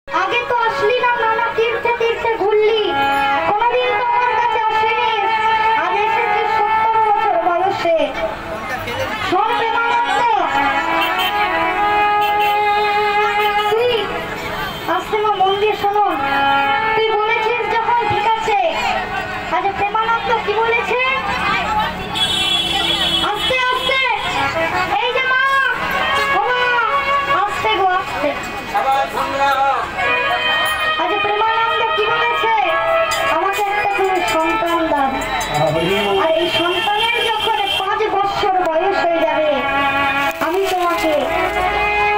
আগে তো আসলি না, নানা তীর্থে তীর্থে ঘুরলি, কোনদিন তো আমার কাছে আসেনি। আজ এসেছিস 70 বছর বয়সে। শোন প্রেমানন্দ, তুই আস্তে মা মন দিয়ে শোনো। তুই বলেছিস যখন ঠিক আছে। আজ প্রেমানন্দ কি বলেছে? আস্তে আস্তে, এই যে মা, ও মা, আস্তে গো আস্তে। আজ প্রেমানন্দ কি বলেছে? আমাকে একটা তুমি সন্তান দাও। আর এই সন্তানের যখন 5 বছর বয়স হয়ে যাবে, আমি তোমাকে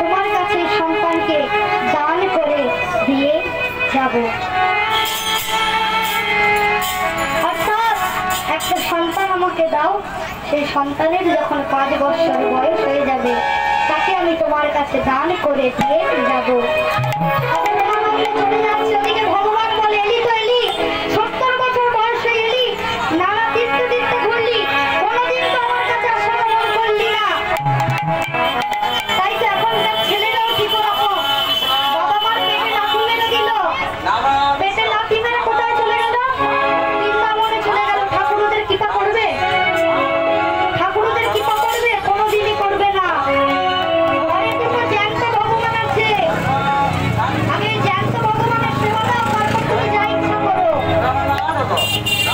তোমার কাছে সন্তানকে দান করে দিয়ে যাব। অর্থাৎ একটা সন্তান আমাকে দাও, সেই সন্তানের যখন 5 বছর বয়স হয়ে যাবে, তাকে আমি তোমার কাছে দান করে দিয়ে যাব। চলে যাচ্ছে ওদিকে। ভগবান বলে, এলি তো এলি, 70 বছর বয়সে এলি, নানা তীর্থে তীর্থে ঘুরলি, কোনদিন তো আমার কাছে আসার মন করলি না। তাই তো এখনকার ছেলেরাও কি রকম, বাবা মার পেটে লাথি মেরে দিল, পেটে লাথি মেরে কোথায় চলে গেল? বৃন্দাবনে চলে গেল। ঠাকুরদের কৃপা করবে? ঠাকুরদের কৃপা করবে? কোনদিনই করবে না। ঘরে দুটো জ্যান্ত ভগবান আছে। আগে জ্যান্ত ভগবানের সেবা দাও, তারপর তুমি যা ইচ্ছা করো।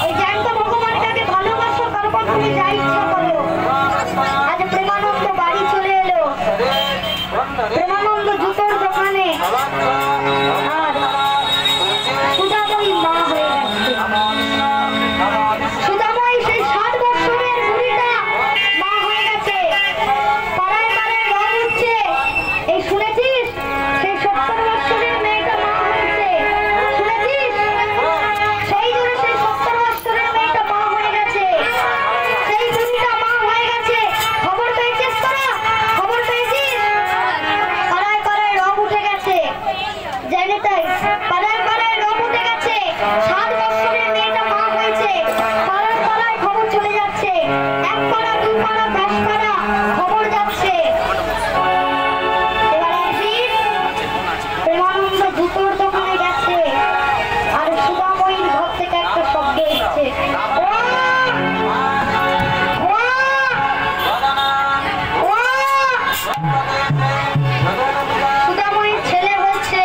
ওই জ্যান্ত ভগবানটাকে ভালোবাসো, তারপর তুমি যা ইচ্ছা করো। আজ প্রেমানন্দ বাড়ি চলে এলো। প্রেমানন্দ জুতোর দোকানে, আর সুধাময়ী মা হয়ে গেছে। সুধাময়ী সেই 60 বছরের বুড়িটা মা হয়ে গেছে। পাড়ায় পাড়ায় রং উঠছে, এই শুনেছিস? সেই 70 বছরের মেয়েটা মা হয়েছে, শুনেছিস? সেই জন্য সেই 70 বছরের মেয়েটা মা হয়ে গেছে, সেই বুড়িটা মা হয়ে গেছে। খবর পেয়েছিস তোরা? খবর পেয়েছিস? পাড়ায় পাড়ায় রং উঠে গেছে, জানি তাই পাড়ায় পাড়ায় রং উঠে গেছে। 7 বছরের মেয়েটা মা হয়েছে। পাড়ায় পাড়ায় খবর চলে যাচ্ছে, 1 পাড়া 2 পাড়া 10 পাড়া খবর যাচ্ছে। এবার একদিন প্রেমানন্দ জুতোর দোকানে গেছে, আর সুধাময়ীর ঘর থেকে একটা শব্দ এসছে, সুধাময়ীর ছেলে হয়েছে।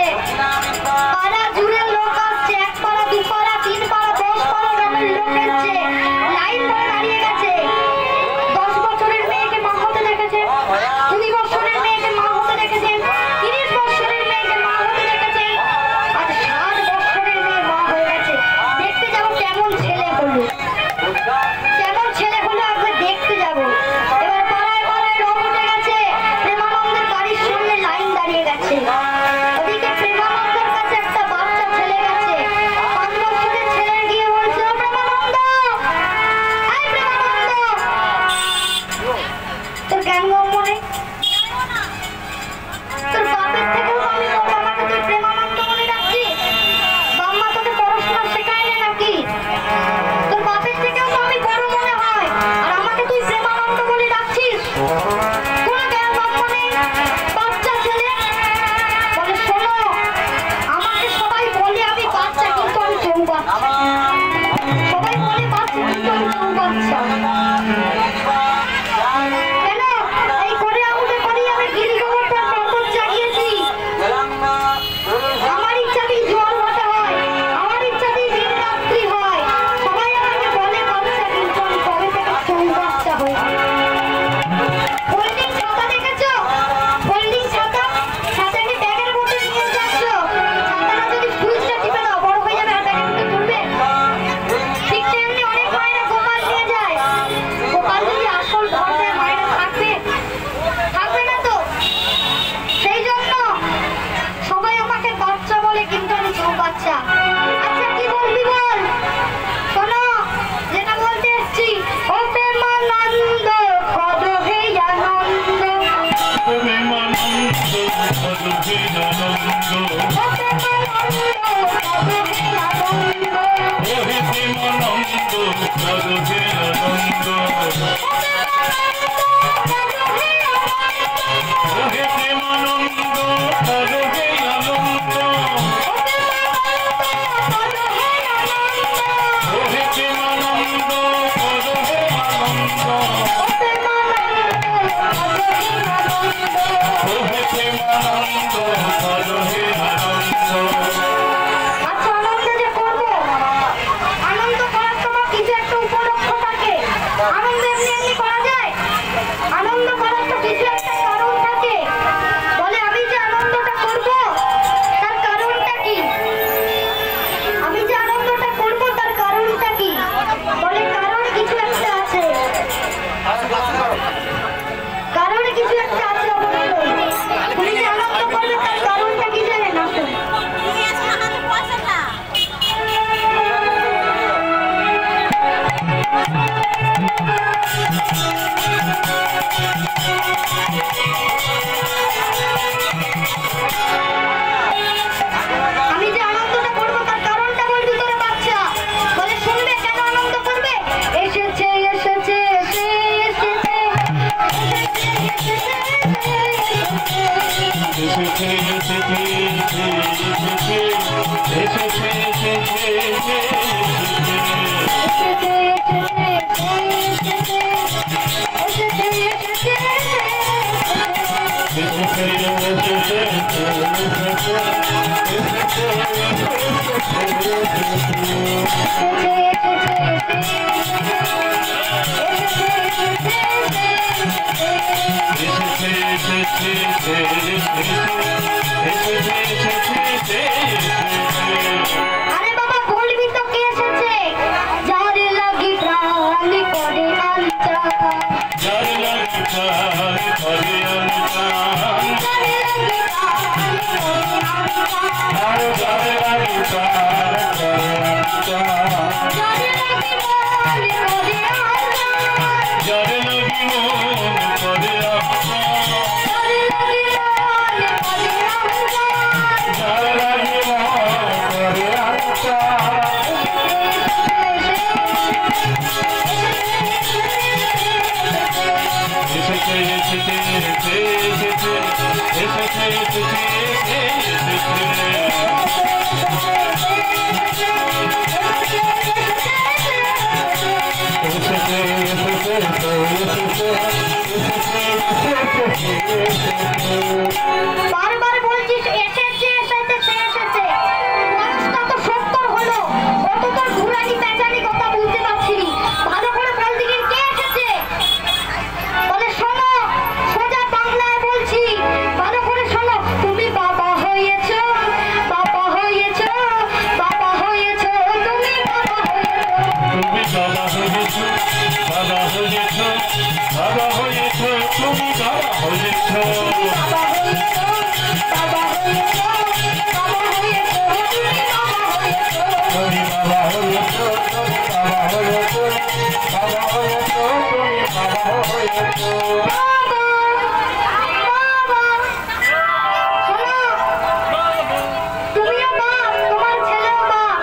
পাড়া জুড়ে লোক আসছে, 1 পাড়া 2 পাড়া 3 পাড়া 10 পাড়া গ্রামের লোক এসছে, লাইন করে দাঁড়িয়ে গেছে। 10 বছরের মেয়েকে মা হতে দেখেছে, 20 বছরের মেয়েকে মা হতে দেখেছে, 30 বছরের মেয়েকে মা হতে দেখেছে, আর 60 বছরের মেয়ে মা হয়ে গেছে। দেখতে যাবো কেমন ছেলে হলো, কেমন ছেলে হলো, একবার দেখতে যাবো। এবার পাড়ায় পাড়ায় রং উঠে গেছে, প্রেমানন্দের বাড়ির সামনে লাইন দাঁড়িয়ে গেছে। ওদিকে প্রেমানন্দের কাছে একটা বাচ্চা ছেলে গেছে, 5 বছরের ছেলে গিয়ে বলছে, ও প্রেমানন্দ, এই প্রেমানন্দ, তোর জ্ঞান গম্য নেই? তোর বাপের থেকেও আমি বড়, আমাকে তুই প্রেমানন্দ মনে রাখছিস? বাম্মা তোকে পড়াশোনা শেখায়নি নাকি? তোর বাপের থেকেও তো আমি বড় মনে হয়, আর আমাকে তুই প্রেমানন্দ বলে ডাকছিস? কোনো জ্ঞান গম্য নেই? বাচ্চা ছেলে বলে, শোনো, আমাকে সবাই বলে আমি বাচ্চা, কিন্তু আমি চৌবাচ্চা। সবাই বলে বাচ্চা, কিন্তু আমি চৌবাচ্চা। কেন? এই করে আমাদের বাড়ি আমি গিরি গোবরটা নজর জাগিয়েছি। আমার ইচ্ছাতেই জল হতে হয়, আমার ইচ্ছাতেই দিন রাত্রি হয়। সবাই আমাকে বলে বাচ্চা, কিন্তু আমি কবে থেকে চৌবাচ্চা হয়েছি। ফোল্ডিং ছাতা দেখেছো? ফোল্ডিং ছাতা, ছাতাকে ব্যাগের মধ্যে নিয়ে যাচ্ছ, ছাতাটা যদি সুইচটা টিপে দাও বড় হয়ে যাবে, আর ব্যাগের মধ্যে তুলবে। ঠিক তেমনি অনেক মায়েরা গোপাল নিয়ে যায়, গোপাল যদি আসল ঘর দেয় মায়েরা থাকবে? থাকবে না তো। সেই জন্য সবাই আমাকে বাচ্চা বলে, কিন্তু আমি চৌবাচ্চা। আচ্ছা কি বলবি বল? শোনো, যেটা বলতে এসছি, ও প্রেমানন্দ কদ হে আনন্দ, ও প্রেমানন্দ কদ হে আনন্দ, ও হে প্রেমানন্দ কদ হে আনন্দ, ও হে প্রেমানন্দ কদ হে আনন্দ। আনন্দ করার তো কিছু একটা কারণ থাকে। বলে আমি যে আনন্দটা করব তার কারণটা কি? আমি যে আনন্দটা করব তার কারণটা কি? বলে কারণ কিছু একটা আছে, কারণে কিছু একটা আছে অবশ্যই। তুমি যে আনন্দ করবে তার কারণটা কি জানেন? আসুন আমি যে আনন্দটা করবো তার কারণটা বলবি তোর বাচ্চা। বলে শুনবে কেন আনন্দ করবে? এসেছে এসেছে এসে এসেছে আরে বাবা বলবি তো কে এসেছে? যার লাগি প্রাণ করে আনচা, যার লাগি প্রাণ করে আনচা, যার লাগি প্রাণ করে আনচা, যার লাগি মন করে আনচা, যার লাগি মন করে আনচা, যার লাগি মন করে আনচা, যার লাগি মন করে আনচা। বারবার বলছিস এসেছে এসেছে সে এসেছে, বয়সটা তো 70 হলো, অত তোর ঘুরানি পেঁচানি কথা বলতে পারছিনি। ভালো করে বল দিন কে এসেছে? বলে শোনো সোজা বাংলায় বলছি, ভালো করে শোনো। তুমি বাবা হয়েছো, বাবা হয়েছো, বাবা হয়েছো, তুমি বাবা হয়েছো, তুমি বাবা হয়েছো, বাবা হয়েছো, বাবা হয়েছো, তুমি বাবা হয়েছো, বাবা হয়েছো, বাবা হয়েছো, বাবা হয়েছো, তুমি বাবা হয়েছো, তুমি বাবা হয়েছো, বাবা হয়েছো, তুমি বাবা হয়েছো, বাবা হয়েছো। তুমিও বাপ, তোমার ছেলেও বাপ।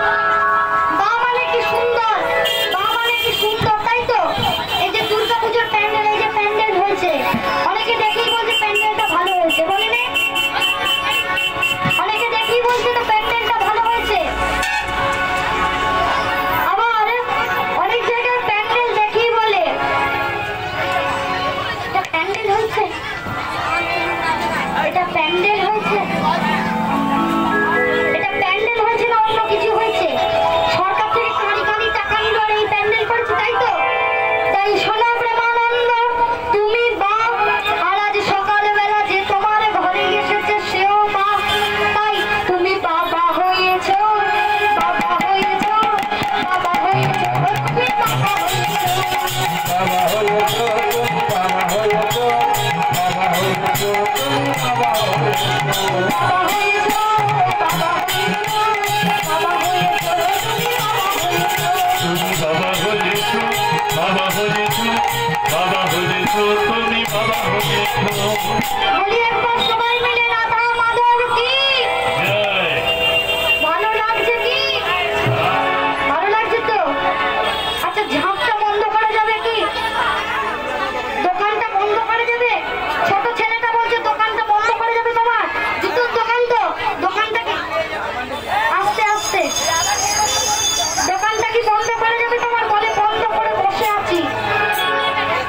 বা মানে কি সুন্দর, বা মানে কি সুন্দর, তাই তো? এই যে দুর্গাপুজোর প্যান্ডেল, এই যে প্যান্ডেল হয়েছে, অনেকে দেখেই বলছে প্যান্ডেলটা ভালো হয়েছে, বলে নে? অনেকে দেখেই বলছে তো প্যান্ডেলটা ভালো হয়েছে। আবার অনেক জায়গায় প্যান্ডেল দেখেই বলে এটা প্যান্ডেল হয়েছে, এটা প্যান্ডেল হয়েছে, এটা প্যান্ডেল হয়েছে না অন্য কিছু হয়েছে? সরকার থেকে কাঁড়ি কাঁড়ি টাকা নিল আর এই প্যান্ডেল করেছে, তাই তো? তাই শোনো প্রেমানন্দ, তুমি বাপ, আর আজ সকালবেলা যে তোমার ঘরে এসেছে সেও বাপ, তাই তুমি বাবা হয়েছো, বাবা হয়েছো, বাবা হয়েছো, তুমি বাবা হয়েছো, বাবা হয়েছো, বাবা হয়েছো, বাবা হয়েছো, তুমি বাবা হয়েছো, বাবা হয়েছো, বাবা হয়েছো, বাবা হয়েছো, তুমি বাবা হয়েছো, বাবা হয়েছো, বাবা হয়েছো, তুমি বাবা হয়েছো। বলি একবার সবাই মিলে রাধা মাধব কি জয়। ভালো লাগছে কি? ভালো লাগছে তো? আচ্ছা ঝাঁপটা বন্ধ করা যাবে কি? দোকানটা বন্ধ করা যাবে? ছোট ছেলেটা বলছে দোকানটা বন্ধ করা যাবে তোমার? জুতোর দোকান তো, দোকানটা কি আস্তে আস্তে, দোকানটা কি বন্ধ করা যাবে তোমার? বলে বন্ধ করে বসে আছি।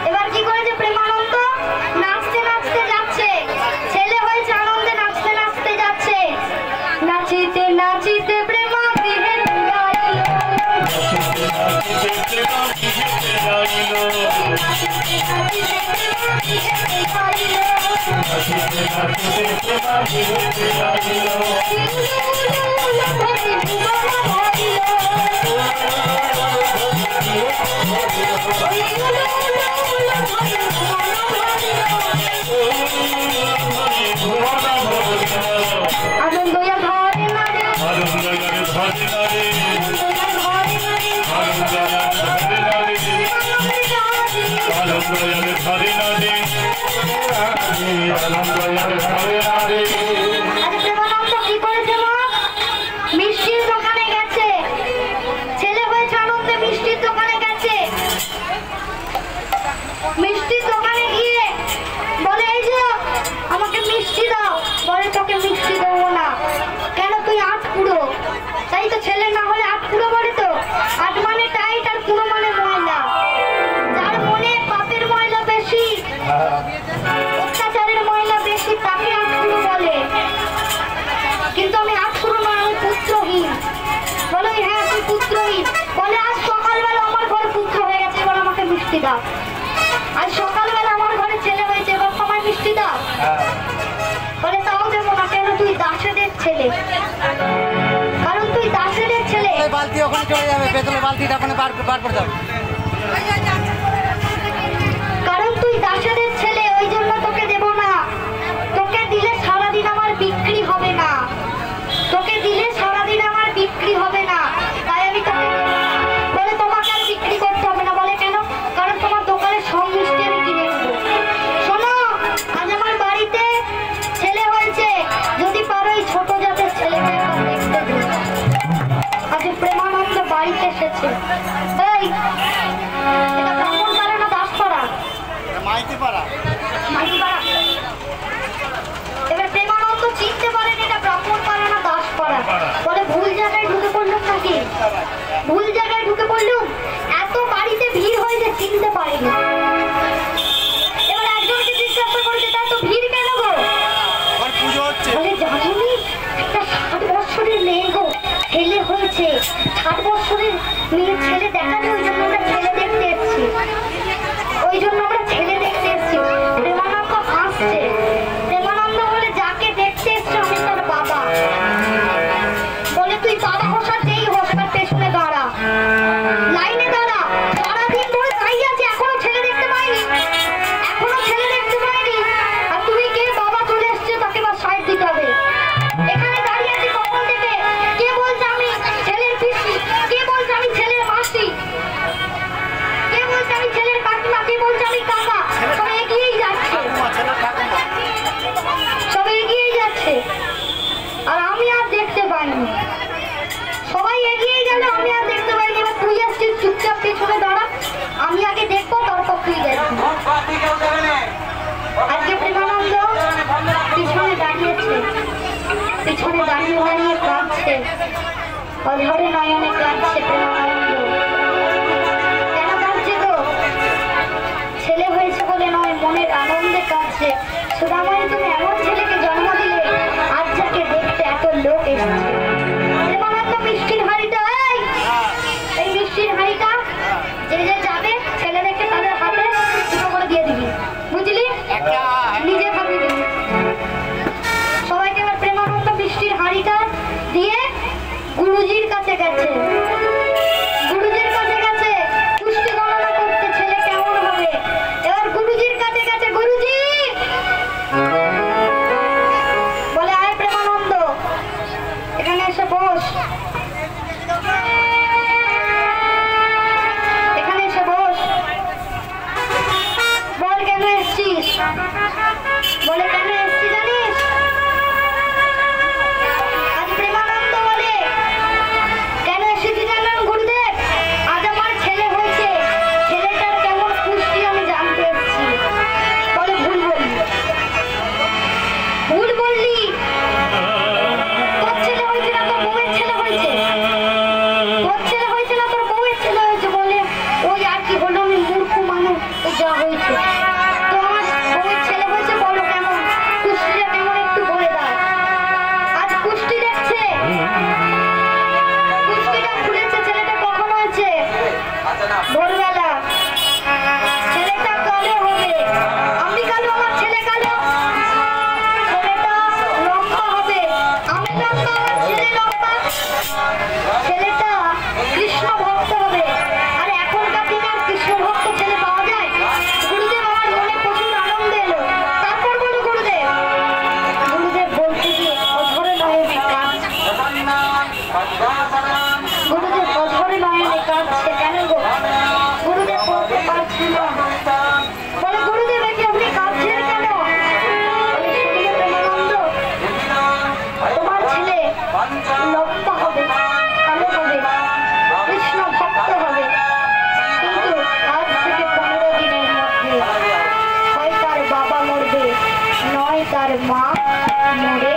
এবার কি করেছে প্রেমানন্দ? নাচতে নাচতে যাচ্ছে, ছেলে হয়েছে আনন্দে নাচতে নাচতে যাচ্ছে। নাচিতে নাচিতে প্রেমা গৃহে ফিরাইল, নাচিতে নাচিতে প্রেমা গৃহে ফিরাইল, নাচিতে নাচিতে প্রেমা মিষ্টির দোকানে গেছে, ছেলে হয়েছে আনন্দে মিষ্টির দোকানে গেছে। মিষ্টির দোকানে গিয়ে বলে এই যে আমাকে মিষ্টি দাও, বলে তোকে মিষ্টি দেবো না। কেন তুই আট কুড়ো? তাই তো ছেলে না হলে আট কুড়ো বলে তো। আট মানে টাইট আর কুড়ো মানে ময়লা। যার মনে পাপের ময়লা বেশি, অত্যাচারের ময়লা বেশি, তাকে আট কুড়ো বলে। কিন্তু আমি আট কুড়ো নয়, আমি পুত্রহীন। বলো হ্যাঁ তুই পুত্রহীন। বলে আজ সকালবেলা আমার ঘরে পুত্র হয়ে গেছে, এবার আমাকে মিষ্টি দাও। আজ সকালবেলা আমার ঘরে ছেলে হয়েছে, এবার তোমায় মিষ্টি দাও। বলে তাও দেবো না। কেন? তুই দাসেদের ছেলে। কারণ তুই দাসেদের ছেলে। বালতি ওখানে চলে যাবে, পেতলের বালতিটা ওখানে বার করে দাও। কারণ তুই দাসেদের ছেলে, ওই জন্য তোকে দেব না। তোকে দিলে সারাদিন আমার বিক্রি হবে না। তোকে দিলে সারাদিন আমার বিক্রি হবে না, তাই আমি তোকে দেব না। বলে তোমাকে আর বিক্রি করতে হবে না। বলে কেন? কারণ তোমার দোকানের সব মিষ্টি আমি কিনে নেবো। শোনো, আজ আমার বাড়িতে ছেলে হয়েছে, যদি পারো এই ছোট জাতের ছেলেকে একবার দেখতে দিও। আজ প্রেমানন্দ বাড়িতে এসেছে। এই এটা ব্রাহ্মণ পাড়া না দাস পাড়া? মাইতি পাড়া। মাইতি পাড়া। এবার প্রেমানন্দ চিনতে পারেন এটা ব্রাহ্মণ পাড়া না দাস পাড়া। বলে ভুল জায়গায় ঢুকে পড়লাম নাকি? ভুল জায়গায় ঢুকে পড়লুম। এত বাড়িতে ভিড় হয়ে যে চিনতে পারিনি। এবার একজনকে জিজ্ঞাসা করেছে তাই তো ভিড় কেন গো? পুজো হচ্ছে। বলে জানি একটা 60 বছরের মেয়ে গো, ছেলে হয়েছে। 60 বছরের মেয়ে ছেলে দেখা যায়, ওই জন্য আমরা ছেলে দেখতে এসেছি। ওই জন্য আমরা ছেলে দেখতে এসেছি। প্রেমানন্দ হাসছে। প্রেমানন্দ বলে যাকে দেখতে এসছো আমি তার বাবা। বলে তুই বাবা হোস আর যেই হোস, তার পেছনে দাঁড়া, লাইনে দাঁড়া। সারাদিন ধরে দাঁড়িয়ে আছে, এখনো ছেলে দেখতে পাইনি, এখনো ছেলে দেখতে পাইনি। আর তুমি কে? বাবা চলে এসছে, তাকে বা সাইড দিতে হবে। এখানে দাঁড়িয়ে আছি কখন থেকে। কে বলছে আমি ছেলের পিসি? কে বলছে আমি ছেলের মাসি? কে বলছে আমি ছেলের কাকিমা? কে বলছে আমি কাকা? সবাই এগিয়েই যাচ্ছে, সবাই এগিয়েই যাচ্ছে, আর আমি আর দেখতে পাইনি। সবাই এগিয়ে গেল, আমি আর দেখতে পাইনি। এবার তুই আসছিস, চুপচাপ পেছনে দাঁড়া, আমি আগে দেখবো, তারপর তুই দেখবি। আজকে প্রেমানন্দ পিছনে দাঁড়িয়েছে, পিছনে দাঁড়িয়ে দাঁড়িয়ে কাঁদছে, অঝরে নয়নে কাঁদছে প্রেমানন্দ। কেন কাঁদছে গো? ছেলে হয়েছে বলে নয়, মনের আনন্দে কাঁদছে। সুদামাই তুমি এমন ছেলেকে জন্ম দিলে, আজ যাকে দেখতে এত লোক এসেছে। প্রেমানন্দ মিষ্টির হাড়িটা, এই মিষ্টির হাড়িটা যে যে যাবে ছেলে দেখে তাদের হাতে দুটো করে দিয়ে দিবি, বুঝলি? নিজে খাবি দিবি সবাইকে। এবার প্রেমানন্দ মিষ্টির হাড়িটা দিয়ে গুরুজির কাছে গেছে। গুরুজির কাছে গেছে পুষ্টি গণনা করতে, ছেলে কেমন হবে। এবার গুরুজির কাছে গেছে। গুরুজি বলে আয় প্রেমানন্দ, এখানে এসে বস, এখানে এসে বস। বল কেন এসছিস? বলে কেন এসছি জানিস? আজ প্রেমানন্দ বলে কেন এসেছি জানেন গুরুদেব? আজ আমার ছেলে হয়েছে, ছেলেটার কেমন পুষ্টি আমি জানতে এসেছি। বলে ভুল বললি, ভুল বললি। তোর ছেলে হয়েছে না তোর বউয়ের ছেলে হয়েছে? তোর ছেলে হয়েছে না তোর বউয়ের ছেলে হয়েছে? বলে ওই আর কি হলো, আমি মূর্খ মানুষ, যা হয়েছে। তো আমার বউয়ের ছেলে হয়েছে, বলো কেমন পুষ্টিটা কেমন একটু বলে দাও। আজ পুষ্টি দেখছে, পুষ্টিটা খুলেছে। ছেলেটা কখন হয়েছে? ভোরবেলা। ছেলেটা কালো হবে, আমি ছেলে লম্বা, ছেলেটা কৃষ্ণ ভক্ত হবে। আর এখনকার দিনে আর কৃষ্ণ ভক্ত ছেলে পাওয়া যায়? গুরুদেব আমার মনে প্রচুর আনন্দ এলো। তারপর বলো গুরুদেব, গুরুদেব বলতে গিয়ে অঝরে নয়নে কাঁদছে। গুরুদেব অঝরে নয়নে কাঁদছে, কেন গো? গুরুদেব বলতে পারছে না। বলে গুরুদেব একে আপনি কাঁদছেন কেন? বলে শুনিলে প্রেমানন্দ, তোমার ছেলে লম্বা হবে, কালো হবে, কৃষ্ণ ভক্ত হবে, কিন্তু আজ থেকে 15 দিনের মধ্যে হয় তার বাবা মরবে, নয় তার মা মরে।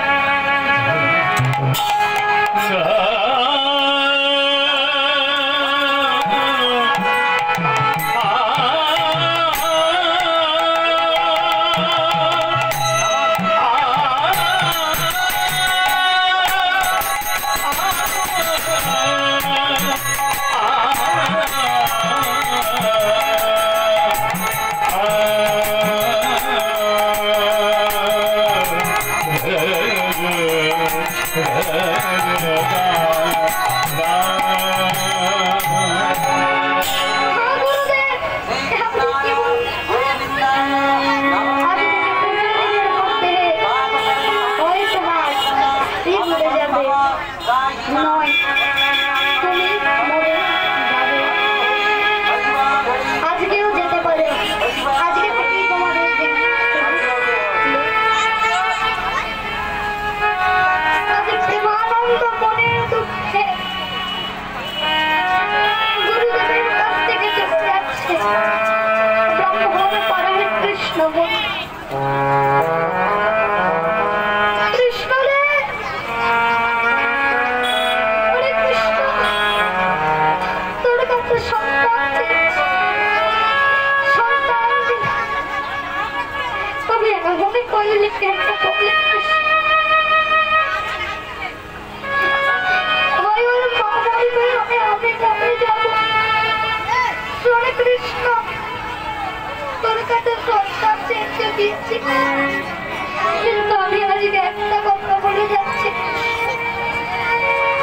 কিন্তু আমি আজকে একটা কথা বলে যাচ্ছি,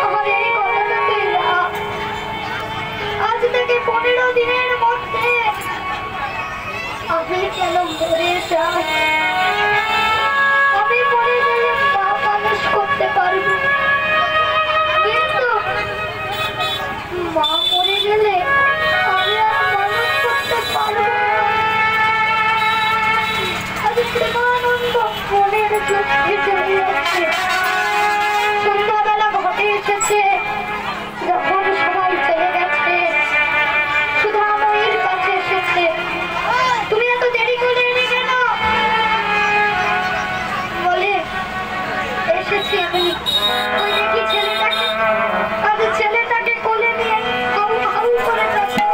আমার এই কথাটা আজ থেকে 15 দিনের মধ্যে আমি কেন মরে যাই? আমি মরে গেলে মা মানুষ করতে পারবো, কিন্তু মা মরে গেলে আমি আর মানুষ করতে পারবো। প্রেমানন্দ মনের যুদ্ধে চলে যাচ্ছে। সন্ধ্যাবেলা ঘটে এসেছে, যখন সবাই চলে গেছে, সুধাময়ীর কাছে এসেছে। তুমি এত দেরি করে এলে কেন? বলে এসেছি আমি, ওই দেখি ছেলেটাকে, আজ ছেলেটাকে কোলে নিয়ে হাউ হাউ করে যাচ্ছে।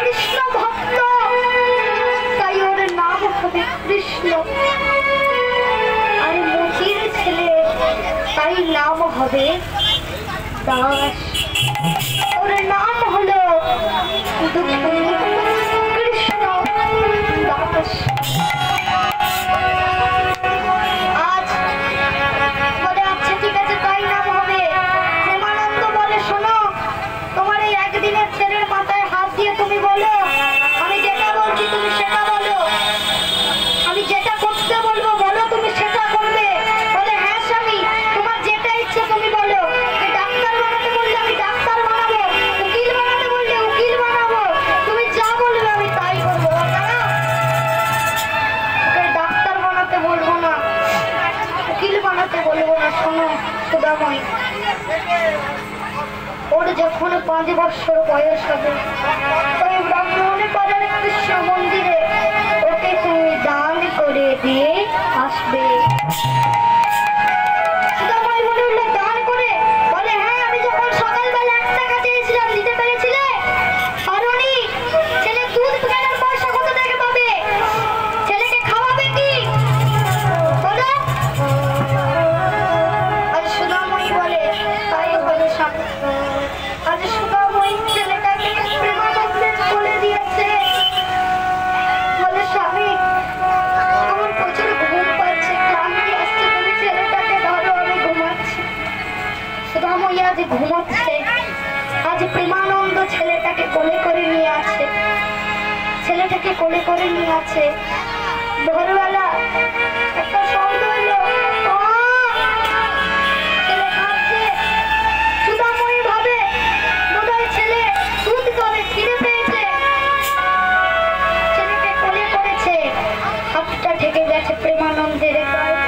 কৃষ্ণ ভক্ত, তাই ওর নাম হবে কৃষ্ণ। আর মুচির ছেলে, তাই নাম হবে দাস। ওর নাম হলো কৃষ্ণ দাস। আজ বলে আচ্ছা ঠিক আছে, তাই নাম হবে। প্রেমানন্দ বলে শোনো, তোমার এই একদিনের ছেলের মাথায় হাত দিয়ে তুমি বলো, আমি যেটা বলছি তুমি সেটা বলো, আমি যেটা করতে বলবো বলো তুমি সেটা করবে। বলে হ্যাঁ স্বামী, তোমার যেটা ইচ্ছে তুমি বলো। ডাক্তার বানাতে বললে আমি ডাক্তার যখন 5 বছর বয়স হবে ওই ব্রাহ্মণ পাড়ার কৃষ্ণ মন্দিরে ওকে তুমি দান করে দিয়ে আসবে। সুদামাই মনে হলো দান করে, বলে হ্যাঁ আমি যখন সকালবেলা 1 টাকা চেয়েছিলাম দিতে পেরেছিলে? পারোনি। ছেলে দুধ কেনার পয়সা কত থেকে পাবে? ছেলেকে খাওয়াবে কি বলো? আর সুদামাই বলে তাই বলে স্বামী। আজ সুদামাই ছেলেটাকে প্রেমানন্দে বলে দিয়েছে। বলে স্বামী আমার প্রচুর ঘুম পাচ্ছে, ক্লান্তি আসছে, তুমি ছেলেটাকে ধরো আমি ঘুমাচ্ছি। সুদামাই আজ ঘুমাচ্ছে। আজ প্রেমানন্দ ছেলেটাকে কোলে করে নিয়ে আছে, ছেলেটাকে কোলে করে নিয়ে আছে। ভোরবেলা একটা শব্দ হলো, ছেলে কাঁদছে। সুদামাই ভাবে বোধহয় ছেলে দুধ করে খিদে পেয়েছে, ছেলেকে কোলে করেছে। হাতটা ঠেকে গেছে প্রেমানন্দের গায়ে।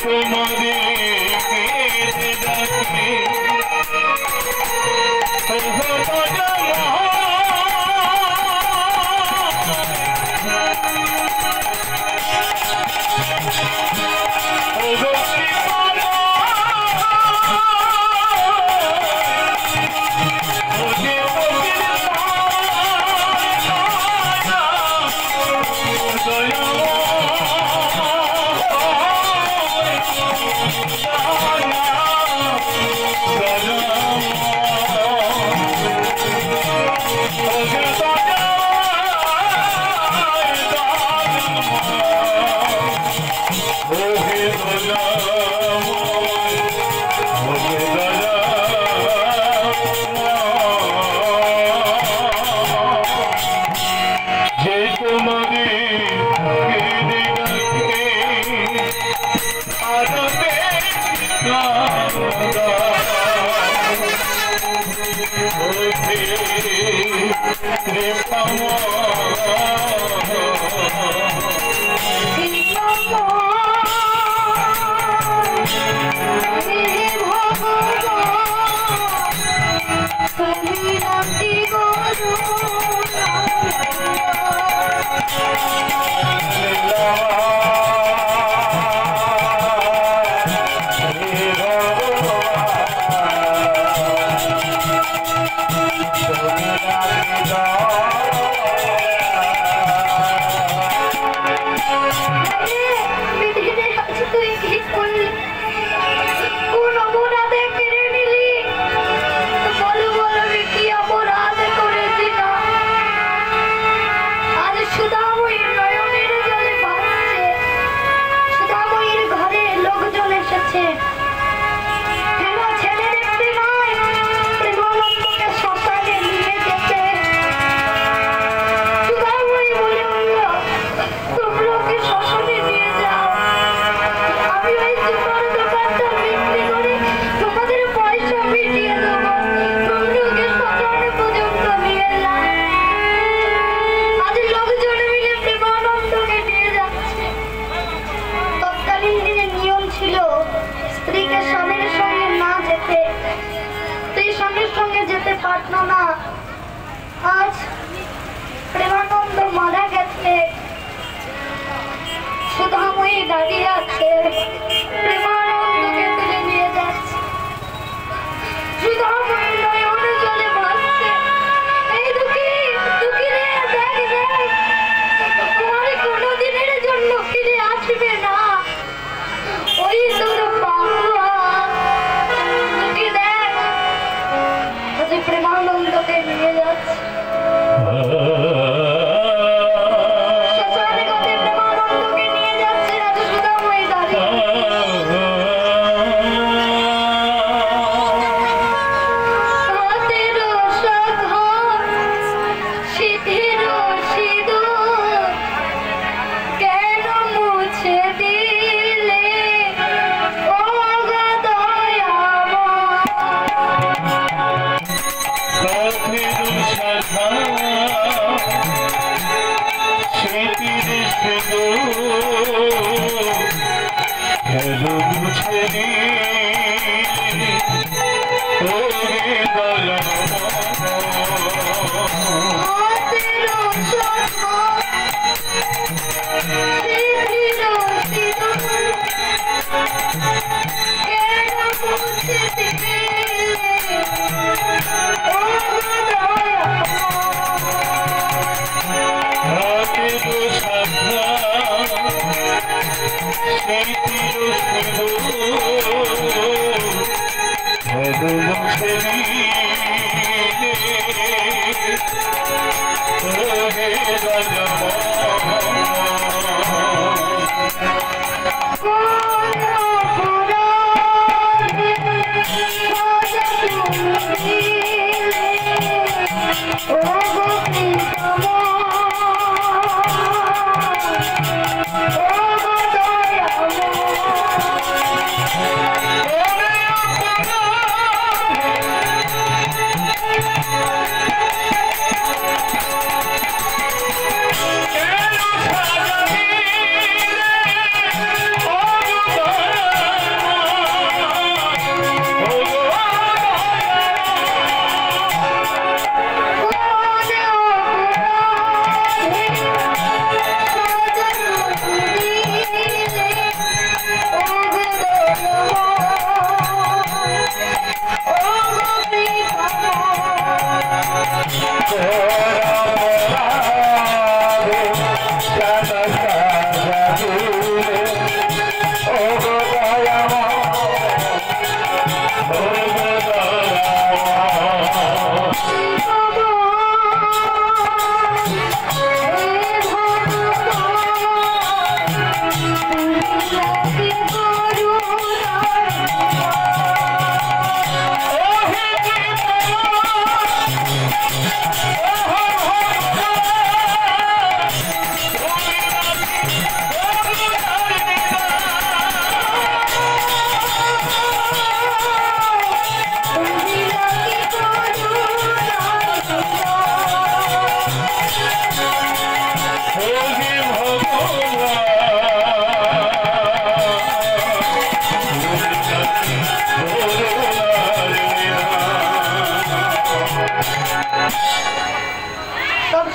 তোমাদের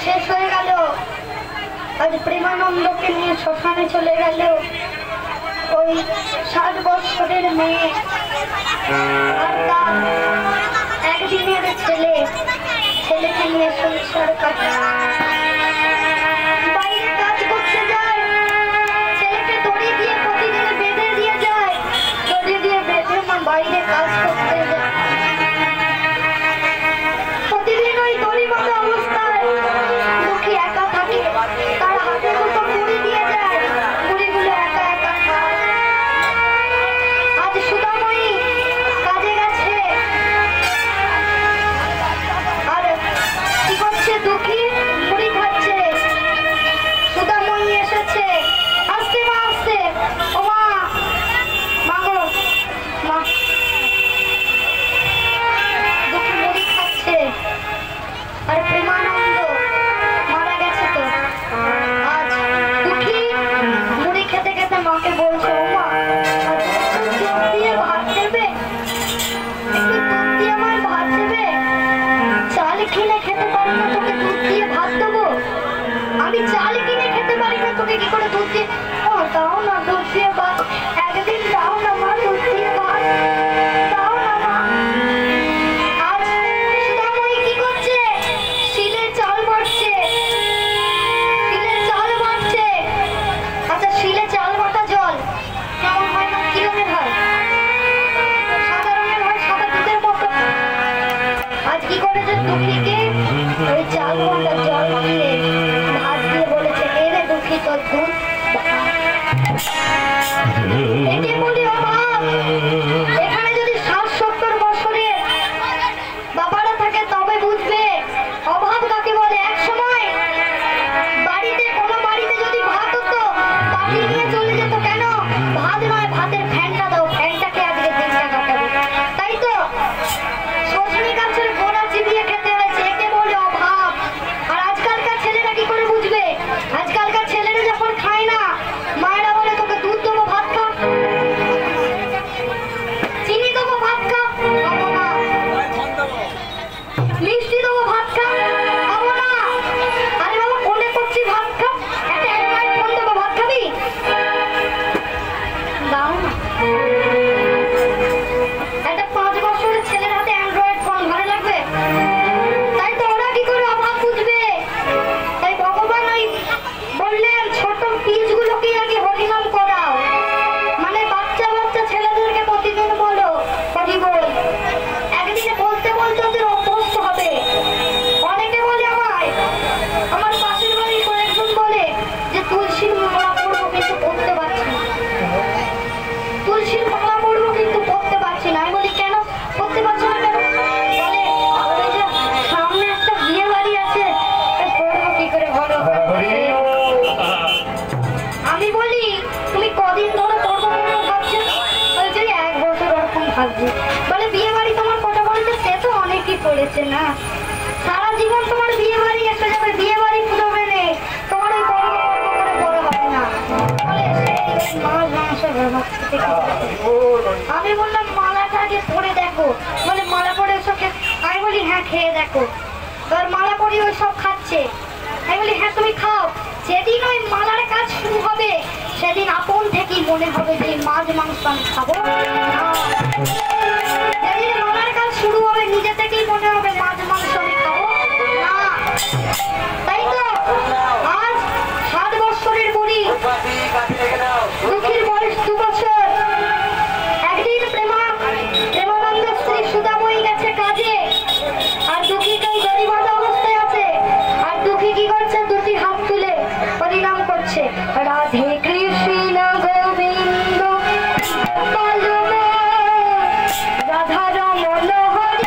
শেষ হয়ে গেল। আজ প্রেমানন্দকে নিয়ে শ্মশানে চলে গেল ওই 60 বছরের মেয়ে আর তার একদিনের ছেলে। ছেলেকে নিয়ে সংসার কাটে, বাইরে কাজ করতে যায়। ছেলেকে দড়ি দিয়ে প্রতিদিন বেঁধে দিয়ে যায়, দড়ি দিয়ে বেঁধে মা বাইরে কাজ করতে যায়। প্রতিদিন ওই দড়ি বাঁধা অবস্থায় দুঃখী একা থাকে, তার হাতে দুটো মুড়ি দিয়ে যায়, মুড়িগুলো একা একা খায়। আজ সুধাময়ী কাজে গেছে, আর কি করছে দুঃখী মুড়ি খাচ্ছে। সুধাময়ী এসেছে, আসতে মা আসতে, ও মা, মা গো মা। দুঃখী মুড়ি খাচ্ছে, আর প্রেমানন্দ মারা গেছে তো। আজ দুঃখী মুড়ি খেতে খেতে মাকে বলছে, ও মা দুধ দিয়ে ভাত দেবে, একটু দুধ দিয়ে আমায় ভাত দেবে। চাল কিনে খেতে পারি না, তোকে দুধ দিয়ে ভাত দেবো? আমি চাল কিনে খেতে পারি না, তোকে কি করে দুধ দিয়ে? ও দাও না দুধ দিয়ে ভাত, একদিন দাও না মা দুধ দিয়ে ভাত, দাও না মা। আজ সুধাময়ী কি করছে? শিলে চাল বাটছে, শিলে চাল বাটছে। আচ্ছা শিলে চাল বাটা জল কেমন হয় না? কি রঙের হয়? সাদা রঙের হয়, সাদা দুধের মতো। আজ কি করেছে দুঃখীকে ওই চাল বাটা জল দিয়ে ভাত দিয়ে বলেছে, এরে দুঃখী তোর দুধ। এটি বলি অভাব। এখানে যদি 60-70 বছরের বাবারা থাকে তবে বুঝবে অভাব কাকে বলে। এক সময় বাড়িতে, কোনো বাড়িতে যদি ভাত হতো বাটি নিয়ে চলে যেত, কেন? ভাত নয়, ভাতের ফ্যানটা দাও, ফ্যানটাকে আজকে দিনটা কাটাবো, তাই তো? সজনে গাছের গোড়া চিবিয়ে খেতে হয়েছে, একে বলে অভাব। আর আজকালকার ছেলেরা কি করে বুঝবে? আজকালকার ছেলেরা যখন খায় না, মায়েরা বলে তোকে দুধ দেবো ভাত খা, চিনি দেবো ভাত খা, খাবো না। মিষ্টি দেবো ভাত খা, খাবো না। আরে বাবা কোলে করছি ভাত খা, একটা অ্যান্ড্রয়েড ফোন দেবো ভাত খাবি, দাও না। একটা 5 বছরের ছেলের হাতে অ্যান্ড্রয়েড ফোন ভালো লাগবে? তাই তো ওরা কি করে অভাব বুঝবে? তাই ভগবান ওই বললেন ছোট বীজগুলোকে আগে হরিনাম করাও, মানে বাচ্চা বাচ্চা ছেলেদেরকে প্রতিদিন বলো হরি বল। একদিনে বলতে বলতে ওদের অভ্যস্ত হবে। অনেকে বলে আমায়, আমার পাশের বাড়ির কয়েকজন বলে যে তুলসীর মালা পড়বো কিন্তু পড়তে পারছি না, তুলসীর মালা পড়বো কিন্তু পড়তে পারছি না। আমি বলি কেন পড়তে পারছো না কেন? বলে ওই যে সামনে একটা বিয়ে বাড়ি আছে, পড়বো কি করে বলো? আমি বলি তুমি কদিন ধরে পড়বো মনে ভাবছো? বলছে 1 বছর ওরকম ভাবছি। বলে বিয়ে বাড়ি তোমার কটা বলছে? সে তো অনেকই পড়েছে না, সারা জীবন তোমার বিয়ে বাড়ি এসে যাবে, বিয়ে বাড়ি পুরোবে নেই, তোমার ওই পর্ব করে বড় হবে না। বলে সেই মাছ মাংস ভাবতে। আমি বললাম মালাটা আগে পরে দেখো। বলে মালা পরে ওসব খেয়ে? আমি বলি হ্যাঁ খেয়ে দেখো। এবার মালা পরে ওই সব খাচ্ছে। আমি বলি হ্যাঁ তুমি খাও। যেদিন ওই মালার কাজ শুরু হবে সেদিন আপন থেকেই মনে হবে যে মাছ মাংস আমি খাবো না। যেদিন মালার কাজ শুরু হবে নিজে থেকেই মনে হবে মাছ মাংস আমি খাবো না। তাই তো আজ 7 বছরের বুড়ি, দুঃখীর বয়স 2 বছর। একদিন প্রেমানন্দ স্ত্রী সুধাময়ী গেছে কাজে, আর দুঃখীকে দড়ি বাঁধা অবস্থায় আছে। আর দুঃখী কি করছে? দুটি হাত তুলে হরিনাম করছে, রাধে কৃষ্ণ গোবিন্দ রাধা রমন হরি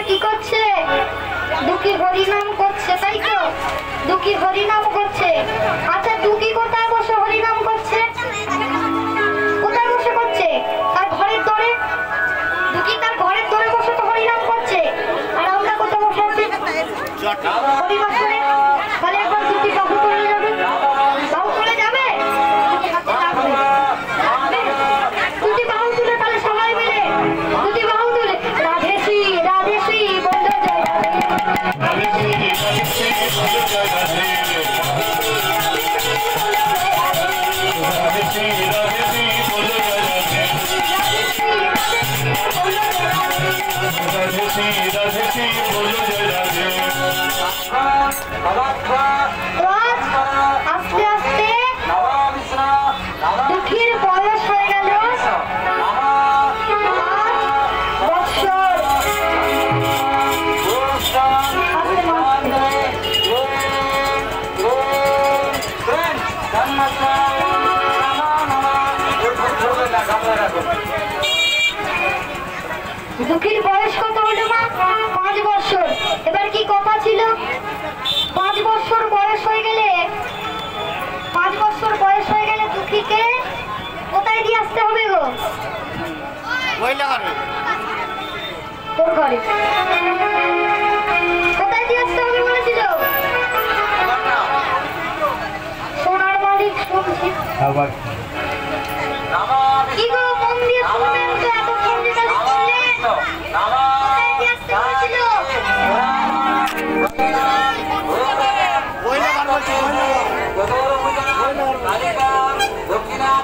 কি করছে? দুঃখী হরিনাম করছে, তাই তো? দুঃখী হরিনাম করছে। আচ্ছা দুঃখী কোথায় বসে হরিনাম করছে? কোথায় বসে করছে? তার ঘরের দরে। দুঃখী তার ঘরের দরে বসে তো হরিনাম করছে। আর আমরা কোথায় বসে আছি? হরিবাসরে। তাহলে একবার দুঃখী বাহু তুলে যাবে। বাহু তুলে যাবে? দুটি বাহু তুলে তাহলে সবাই মিলে দুটি বাহু তুলে রাধে শ্রী বন্ধ জয় রাধে শ্রী বন্ধ জয় রাধে। আস্তে আস্তে দুঃখীর বয়স হয়ে গেল 5 বছর। দুঃখীর বয়স কত হলো মা? 5 বছর। এবার কি কথা ছিল? 5 বছর বয়স হয়ে গেলে 5 বছর বয়স হয়ে গেলে দুঃখীকে কোথায় দিয়ে আসতে হবে গো? তোর ঘরে। কোথায় দিয়ে আসতে হবে বলেছিল? সোনার মালিক শুনছি। কি গো মন দিয়ে শুনবেন তো, এত পণ্ডিত ছিলেন। কোথায় দিয়ে আসতে বলেছিল?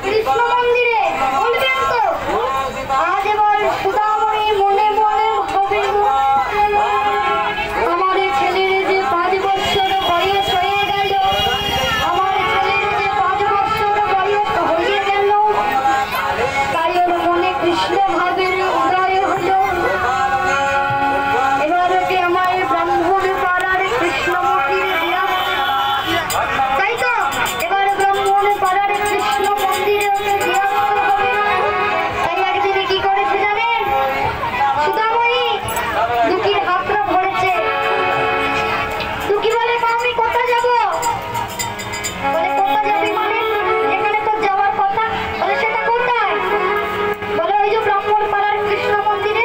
কৃষ্ণ মন্দিরে বলবেন তো? আজ এবার সুদামণি মনে মনে ভাবে আমাদের ছেলের যে 5 বছর বয়স হয়ে গেল, আমার ছেলের যে 5 বছর বয়স হয়ে গেল, তাই ওর মনে কৃষ্ণ ভাবের উদয় হলো। এবার ওকে আমার ব্রাহ্মণ পাড়ার কৃষ্ণ মন্দিরে দেওয়া, তাই তো? এবার ব্রাহ্মণ পাড়ার কৃষ্ণ মন্দিরে ওকে দেওয়া হবে। তাই একদিনে কি করেছে জানেন? সুদামণি দুঃখীর হাতটা ধরেছে। দুঃখী বলে মা আমি কোথায় যাব? বলে কোথায় যাবি মানে? এখানে তো যাওয়ার কথা। বলে সেটা কোথায়? বলে ওই যে ব্রাহ্মণ পাড়ার কৃষ্ণ মন্দিরে।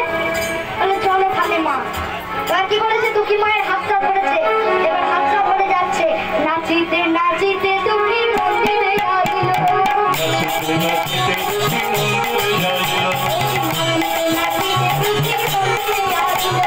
বলে চলো তাহলে মা। এবার কি করেছে? দুঃখী মায়ের হাতটা ধরেছে। এবার হাতটা ধরে যাচ্ছে। নাচিতে নাচিতে দুঃখী মন্দিরে আসিল। নাচিতে দুঃখী মন্দিরে আসিল।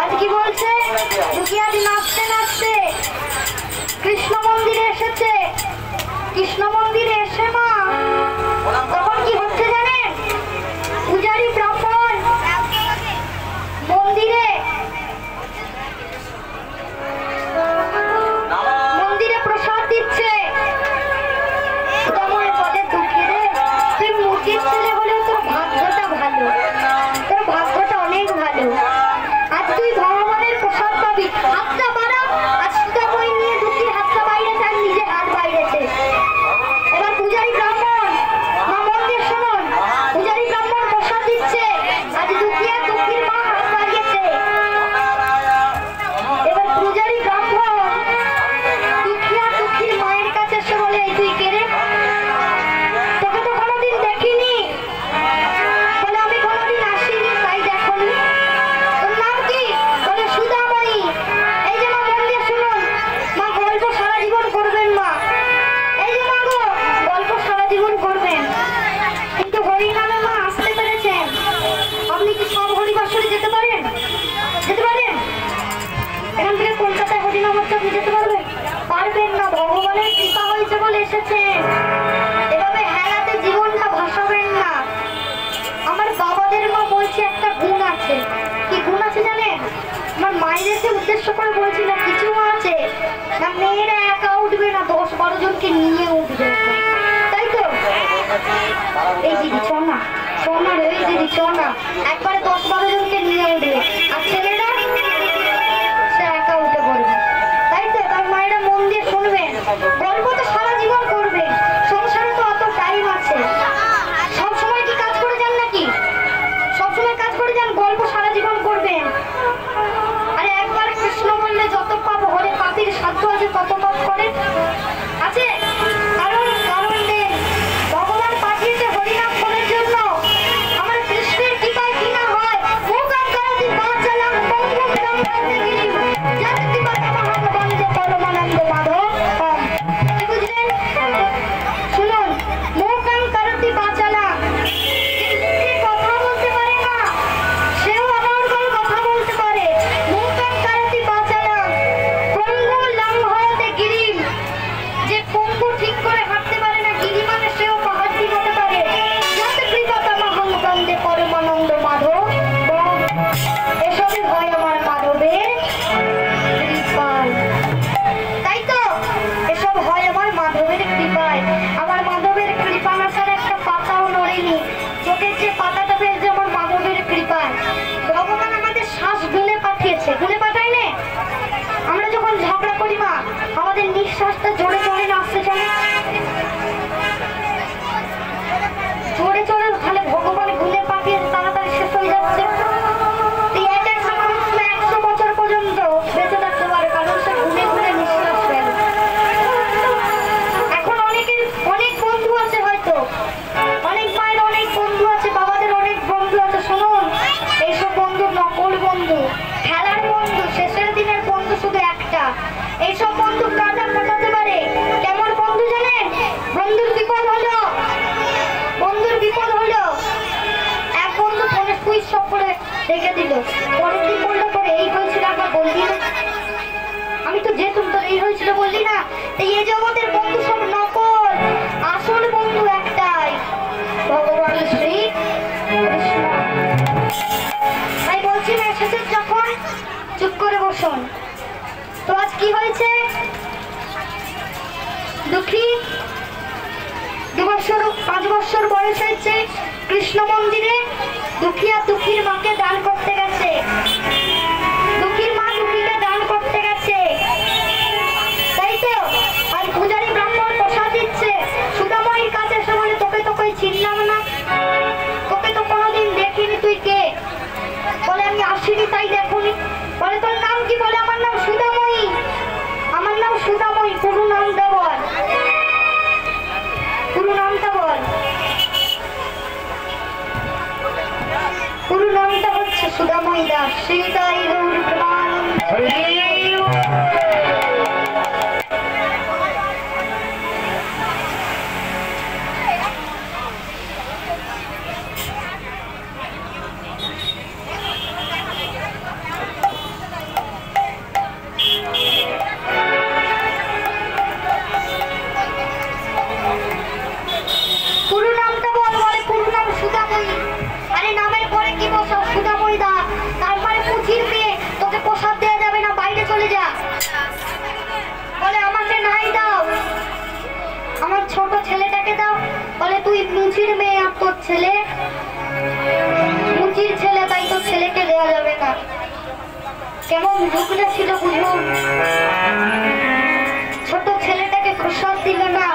আজ কি বলছে? দুঃখী আজ নাচতে নাচতে কৃষ্ণ মন্দিরে এসেছে। কৃষ্ণ মন্দিরে এসে মা তখন কি হচ্ছে জানেন? পূজারী ব্রাহ্মণ মন্দিরে প্রসাদ দিচ্ছে। সুদামণি বলে দুঃখী রে, তুই মুচির ছেলে হলেও তোর ভাগ্যটা ভালো, তোর ভাগ্যটা অনেক ভালো। আজ তুই ভগবানের প্রসাদ পাবি। হাতটা বাড়া। আজ সুদামণি নিয়ে দুঃখীর হাতটা বাইরে, তার নিজের হাত বাইরেছে। এবার পূজারী ব্রাহ্মণ, মা মন দিয়ে শুনুন, পূজারী ব্রাহ্মণ প্রসাদ দিচ্ছে। আজ দুঃখী আর দুঃখীর মা হাত বাড়িয়েছে। এবার পূজারী ব্রাহ্মণ দুঃখী আর দুঃখীর মায়ের কাছে এসে বলে, এই তুই কে রে? তোকে তো কোনোদিন দেখিনি। বলে আমি কোনোদিন আসিনি, তাই দেখনি। তোর নাম কি? বলে সুদামণি। এই যে মা মন দিয়ে শুনুন, মা গল্প সারা জীবন করবেন মা। এই যে মা গো গল্প সারা জীবন করবেন, কিন্তু হরিনামে মা আসতে পেরেছেন। আপনি কি সব হরিবাসরে যেতে পারেন? যেতে পারেন? এখান থেকে কলকাতায় হরিনাম হচ্ছে, আপনি যেতে পারবেন? পারবেন না। ভগবানের কৃপা হয়েছে বলে এসেছেন। এভাবে হেলাতে জীবনটা ভাসাবেন না। আমার বাবাদের মা বলছে একটা গুণ আছে। কি করে বলছি না কিছু আছে না, মেয়েরা একা উঠবে না, 10-12 জনকে নিয়ে উঠবে, তাই তো? এই দিদি চনা চনা রে, এই দিদি চনা একবারে 10-12 জনকে নিয়ে উঠবে, আর ছেলেরা সে একা উঠে পড়বে, তাই তো? তার মায়েরা মন দিয়ে শুনবেন, গল্প তো সারা জীবন করবে, সংসারে তো অত টাইম আছে। সবসময় কি কাজ করে যান নাকি? সবসময় কাজ করে যান, গল্প সারা জীবন করবেন? আরে একবার কৃষ্ণ বললে যত পাপ হরে, পাপের সাধ্য আছে তত পাপ করে আছে। কারণ কারণ নেই, ভগবান পাঠিয়েছে হরিনাম করার জন্য। আমার কৃষ্ণের কৃপায় কি না হয়, মুখান করতি বাঁচালাম বন্ধু রামচন্দ্র গিরি যার কৃপাতে মহাবন্দে পরমানন্দ মাধব। কি বুঝলেন? শুনুন, মুখান করতি বাঁচালাম, যে কথা বলতে পারে না সেও আমার গল কথা বলতে পারে। মুখান করতি বাঁচালাম পঙ্গু লঙ্ঘয়তে গিরিম, যে পঙ্গু ঠিক করে হাঁটতে পারে না, গিরি মানে সেও পাহাড় ঠিক হতে পারে। যাতে কৃপাতে মহাবন্দে পরমানন্দ মাধব। এসবই হয় আমার মাধবের কৃপায়, তাই তো? এসব হয় আমার মাধবের কৃপায়। আমার মাধবের কৃপা না ছাড়া একটা পাতাও নড়েনি, চোখের যে পাতাটা ফেলছে আমার মাধবের কৃপায়। ভগবান আমাদের শ্বাস গুনে পাঠিয়েছে, গুনে পাঠায় না। আমরা যখন ঝগড়া করি মা, আমাদের নিঃশ্বাসটা জোরে জোরে না আসতে চলে, জোরে জোরে, তাহলে ভগবান গুনে পাঠিয়েছে, তাড়াতাড়ি শেষ হয়ে যাচ্ছে। এই এক একটা মানুষ 100 বছর পর্যন্ত বেঁচে থাকতে পারে, কারণ সে গুনে গুনে নিঃশ্বাস ফেলে। এখন অনেকের অনেক বন্ধু আছে, হয়তো অনেক মায়ের অনেক বন্ধু আছে, বাবাদের অনেক বন্ধু আছে। শুনুন, এইসব বন্ধু নকল বন্ধু, খেলার বন্ধু, শেষের দিনের বন্ধু শুধু একটা। এইসব বন্ধু কাটা কাটাতে পারে। কেমন বন্ধু জানেন? বন্ধুর বিপদ হলো, বন্ধুর বিপদ হলো, এক বন্ধু ফোনে সুইচ অফ করে রেখে দিল, পরের দিন বললো পরে এই হয়েছিল, একবার বললি না, আমি তো যেতুম, তোর এই হয়েছিল বললি না। এই জগতের বন্ধু সব নকল, আসল বন্ধু একটাই, ভগবান শ্রী কৃষ্ণ। তাই বলছি না, এসেছে যখন চুপ করে বসুন। তো আজ কি হয়েছে? দুঃখী 5 বছর বয়স হয়েছে, কৃষ্ণ মন্দিরে দুঃখী আর দুঃখীর মাকে দান করতে গেছে। দুঃখীর মা দুঃখীকে দান করতে গেছে, তাই তো? আর পূজারী ব্রাহ্মণ প্রসাদ দিচ্ছে, সুদাময়ীর কাছে এসে বলে, তোকে তো কই চিনলাম না, তোকে তো কোনোদিন দেখিনি, তুই কে? বলে আমি আসিনি তাই দেখুনি। বলে তোর নাম কি? বলে আমার নাম সুদাময়ী। আমার নাম সুদাময়ী, পুরো নামটা বল, পুরো নামটা বল। পুরো নামটা হচ্ছে সুদাময়ী দাস। শ্রীতাই গৌর প্রেমানন্দ। পুরো নামটা বল। বলে পুরো নাম সুদাময়ী। আরে নামের পরে কি বসো? সুদাময়ী দাস। তারপরে পুঁথির মেয়ে, তোকে প্রসাদ দেওয়া যাবে না, বাইরে চলে যা। বলে আমাকে নাই দাও, আমার ছোট ছেলেটাকে দাও। বলে তুই মুচির মেয়ে আর তোর ছেলে মুচির ছেলে, তাই তোর ছেলেকে দেওয়া যাবে না। কেমন ঢুকলে ছিল বুঝুন, ছোট ছেলেটাকে প্রসাদ দিল না।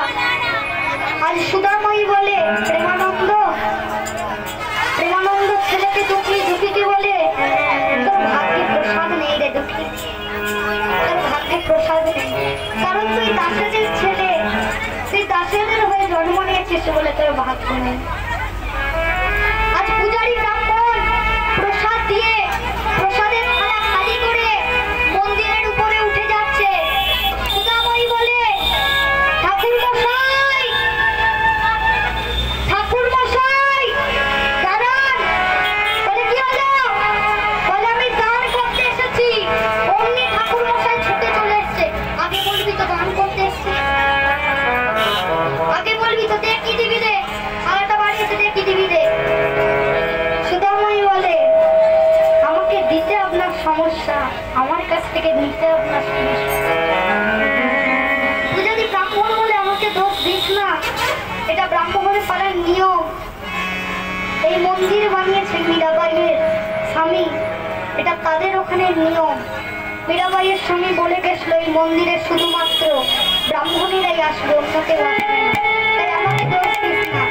আজ সুদাময়ী বলে প্রেমানন্দ, প্রেমানন্দ ছেলেকে দুঃখী, দুঃখীকে বলে তোর ভাগ্যে প্রসাদ নেই রে দুঃখী, তোর ভাগ্যে প্রসাদ নেই। কারণ তুই দাসেদের ছেলে, তুই দাসেদের হয়ে জন্ম নিয়েছিস বলে তোর ভাগ্য নেই। আজ পূজারী ব্রাহ্মণ প্রসাদ দিয়ে, প্রসাদের থালা খালি করে মন্দিরের উপরে উঠে যাচ্ছে। সুদাময়ী বলে ঠাকুর মশাই, ঠাকুর মশাই দাঁড়ান। বলে কি হলো? বলে আমি দান করতে এসেছি। অমনি ঠাকুর মশাই ছুটে চলে এসছে। আগে বলবি তো দান করতে এসছে, আগে বলবি তো, দেখ কি দিবি রে, থালাটা বাড়ি কাছ থেকে নিতে আপনার তুই যদি ব্রাহ্মণ বলে আমাকে দোষ দিস না। এটা ব্রাহ্মণের পাড়ার নিয়ম। এই মন্দির বানিয়েছে মীরাবাইয়ের স্বামী, এটা তাদের ওখানে নিয়ম। মীরাবাইয়ের স্বামী বলে গেছিল এই মন্দিরে শুধুমাত্র ব্রাহ্মণেরাই আসবে, অন্য কেউ আসবে না। তাই আমাকে দোষ দিস না।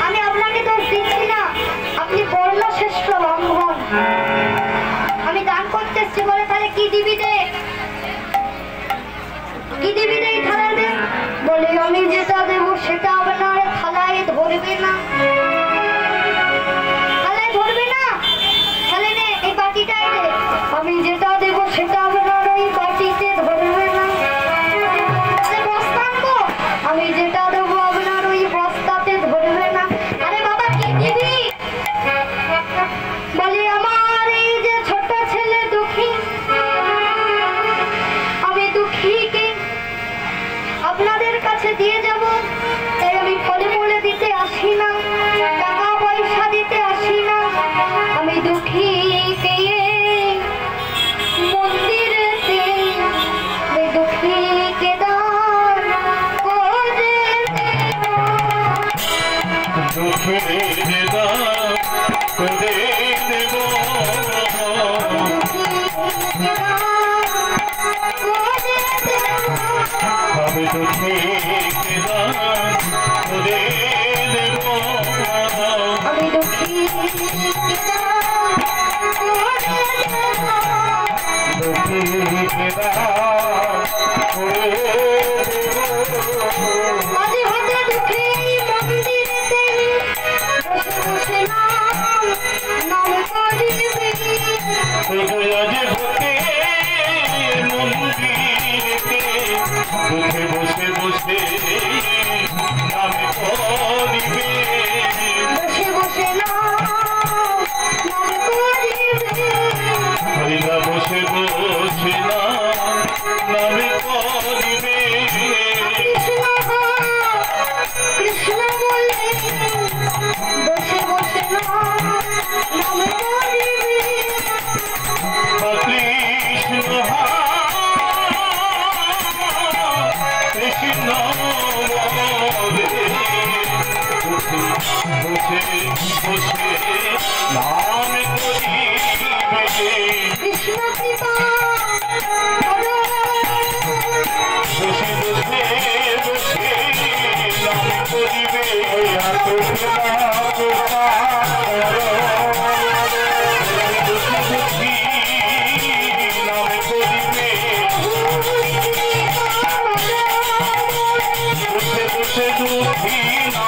আমি আপনাকে দোষ দিচ্ছি না, আপনি বর্ণশ্রেষ্ঠ ব্রাহ্মণ। আমি দান করতে এসছি বলে তাহলে কি দিবি দে, কি দিবি দে, থালা দে। বলে আমি যেটা দেবো সেটা আপনার থালায় ধরবে না, থালায় ধরবে না। তাহলে নে এই বাটিটাই দে, আমি যেটা দেবো সেটা আপনার ওই বাটিতে ধরবে না। বস্তা আনবো, আমি যেটা দেবো আপনার ওই বস্তাতে ধরবে না। আরে বাবা কি দিবি? বলে আমার এই যে ছোট ছেলে দুঃখী, আমি দুঃখীকে আপনাদের কাছে দিয়ে যাব। তাই আমি ফলে মূলে দিতে আসি না, টাকা পয়সা দিতে আসি না। আমি দুঃখীকে মন্দিরেতে, আমি দুঃখীকে দান করে দেব। আমি দুঃখীকে দান করে দেব। আমি দুঃখীকে দান করে দেব। দুঃখীকে দান করে দেব। মাঝে মাঝে দুঃখী মন্দিরেতে বসে বসে নাম করিবে। আজ হতে মন্দিরেতে দুঃখে বসে বসে নাম করিবে। বসে বসে নাম করিবে। হরিরা বসে বসে নাম করিবে। কৃষ্ণ বলে বসে বসে নাম করিবে। কৃষ্ণ কৃষ্ণ বলে বসে বসে নাম করিবে। কৃষ্ণ কৃপা বসে বসে বসে নাম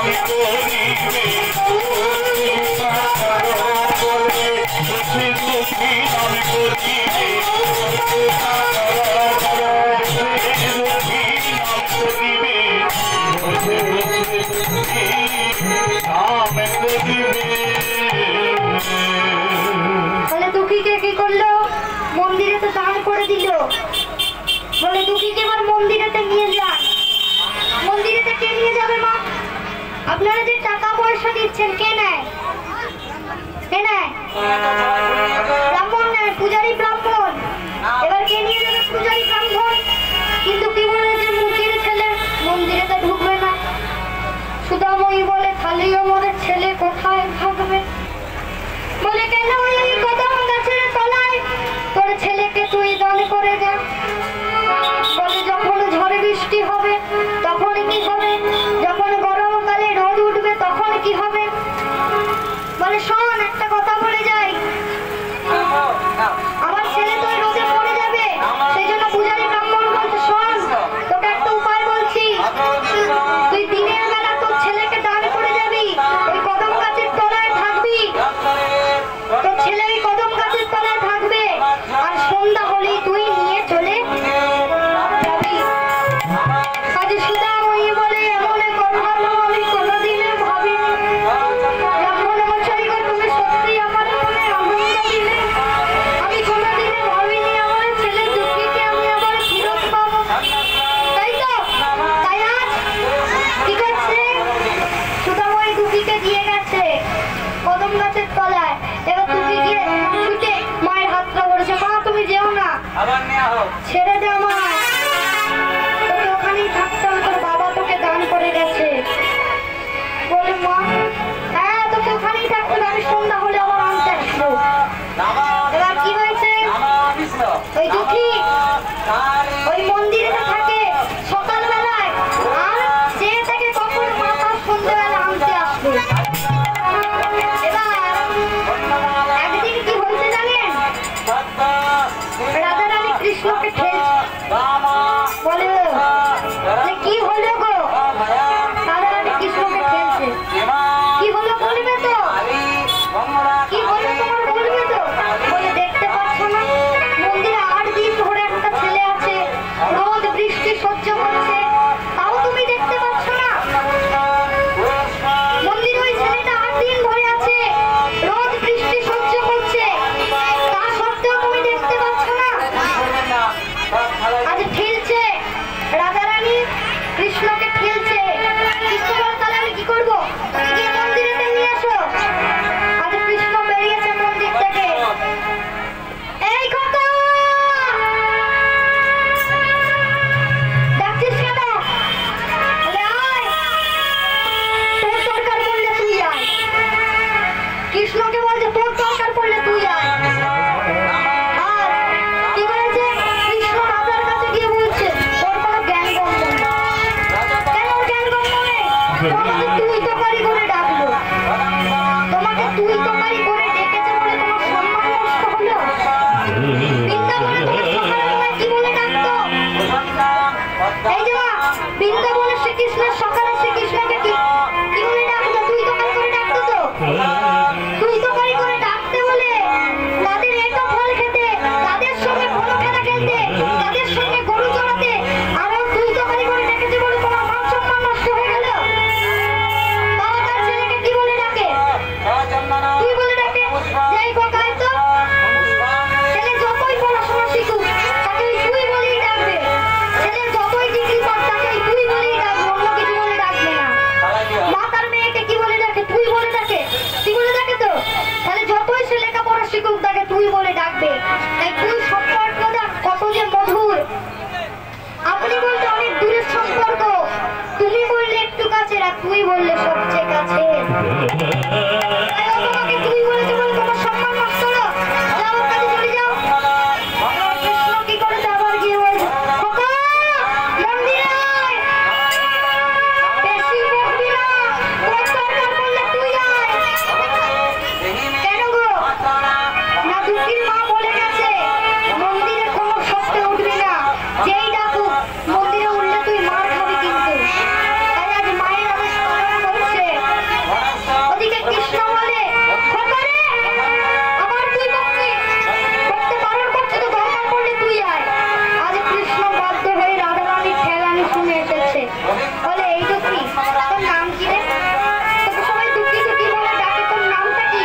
করিবে। তাহলে দুঃখীকে কি করলো? মন্দিরে তো দান করে দিল। বলে দুঃখীকে এবার মন্দিরেতে নিয়ে যান। মন্দিরেতে কে নিয়ে যাবে মা? আপনারা যে টাকা পয়সা দিচ্ছেন কে নেয়? কে নেয়? ব্রাহ্মণ নেয়, পূজারী ব্রাহ্মণ। এবার কে নিয়ে যাবে? পূজারী ব্রাহ্মণ। কিন্তু কি বলে যে মুখের ছেলে মন্দিরেতে ঢুকবে না। সুদাময়ী বলে তাহলে আমাদের ছেলে কোথায় থাকবে? বলে কেন ওই কদম গাছের তলায় তোর ছেলেকে তুই দান করে যা। বলে যখন ঝড় বৃষ্টি হবে তখন কি হবে? যখন গরমকালে রোদ উঠবে তখন কি হবে? বলে শোন একটা কথা বলে যাই, আমার ছেড়ে দে আমায়, তোকে ওখানেই থাকতে হবে, তোর বাবা তোকে দান করে গেছে। বলে মা হ্যাঁ তোকে ওখানেই থাকতে হবে, আমি সন্ধ্যা হলে আবার আনতে আসবো। এবার কি হয়েছে, ওই দুঃখী ওই মন্দিরে থাকে সকালবেলায়, আর যে থেকে কখন মাথা সন্ধ্যেবেলা আনতে আসবে। এবার একদিন কি হয়েছে জানেন, রাধা রানী কৃষ্ণকে ঠেলছে। বলে কি হলো গো, রাধা রানী কৃষ্ণকে ঠেলছে। কি হলো বলবে তো, কি হলো তোমার বলবে তো। বলে দেখতে পাচ্ছ না মন্দিরে 8 দিন ধরে একটা ছেলে আছে, রোদ বৃষ্টি সহ্য করছে, তাও তুমি দেখতে পাচ্ছ না। মন্দিরে ওই ছেলেটা 8 দিন ধরে আছে, রোদ বৃষ্টি সহ্য করছে, তা সত্ত্বেও তুমি দেখতে পাচ্ছ না। আজ ঠেলছে রাধা রানী কৃষ্ণকে ঠেলছে। কৃষ্ণ বলে তাহলে আমি কি করবো, গিয়ে মন্দিরেতে নিয়ে আসো। আজ কৃষ্ণ বেরিয়েছে মন্দির থেকে, এই খোকা ডাকছিস কেন, বলে আয়, তোর দরকার পড়লে তুই আয়। কৃষ্ণকে বলছে তোর দরকার পড়লে তুই আয়। আর কি করেছে, কৃষ্ণ রাজার কাছে গিয়ে বলছে তোর কোনো জ্ঞান গম্য নেই। কেন ওর জ্ঞান গম্য নেই, তোমাকে তুই তোকারি করে ডাকলো, তোমাকে তুই তোকারি করে ডেকেছে বলে তোমার সম্মান নষ্ট হলো। বৃন্দাবনে তোমার সকালবেলায় কি বলে ডাকতো, এই যে মা বৃন্দাবনে শ্রীকৃষ্ণের সকালে শ্রীকৃষ্ণকে কি কি বলে ডাকতো, তুই তোকারি করে ডাকতো তো। তুই তোকারি করে ডাকতে বলে তাদের এটো ফল খেতে, তাদের সঙ্গে বড় খেলা খেলতে, তাদের সঙ্গে গরু চড়াতে, আরো তুই তোকারি করে ডেকেছে বলে তোমার মান সম্মান নষ্ট হয়ে গেল। বাবা তার ছেলেকে কি বলে ডাকে, তুই বলে ডাকে, যেই কোথায় তো ছেলে যতই পড়াশোনা শিখুক তাকে ওই তুই বলেই ডাকবে, ছেলে যতই ডিগ্রি পাক তাকে ওই তুই বলেই ডাকবে, অন্য কিছু বলে ডাকবে না। মা তার মেয়েকে কি বলে ডাকে, তুই বলে ডাকে, তুই বলে ডাকে তো, তাহলে যতই সে লেখাপড়া শিখুক তাকে তুই বলে ডাকবে। তাই তুই সম্পর্কটা কত যে মধুর। আপনি বলতে অনেক দূরের সম্পর্ক, তুমি বললে একটু কাছের, আর তুই বললে সবচেয়ে কাছের। তাই ও তোমাকে তুই বলেছে বলে তোমার সম্মান নষ্ট হলো, যাও ওর কাছে চলে যাও। কৃষ্ণ কি করেছে, আবার গিয়ে বলছে খোকা মন্দিরে আয়, বেশি বকবি না, তোর দরকার পড়লে তুই আয়। কেন গো, না দুঃখীর মা বলে গেছে মন্দিরে কোনো শব্দে উঠবি না, যেই ডাকুক মন্দিরে উঠলে তুই মার খাবি কিন্তু। তাই আজ মায়ের আদেশ পালন করছে। ওদিকে কৃষ্ণ বলে খোকা রে, আবার তুই বকবি, বকতে বারণ করছি তো, দরকার পড়লে তুই আয়। আজ কৃষ্ণ বাধ্য হয়ে রাধা রানীর ঠেলানি শুনে এসেছে। বলে এই দুঃখী তোর নাম কি রে, তোকে সবাই দুঃখী দুঃখী বলে ডাকে, তোর নামটা কি।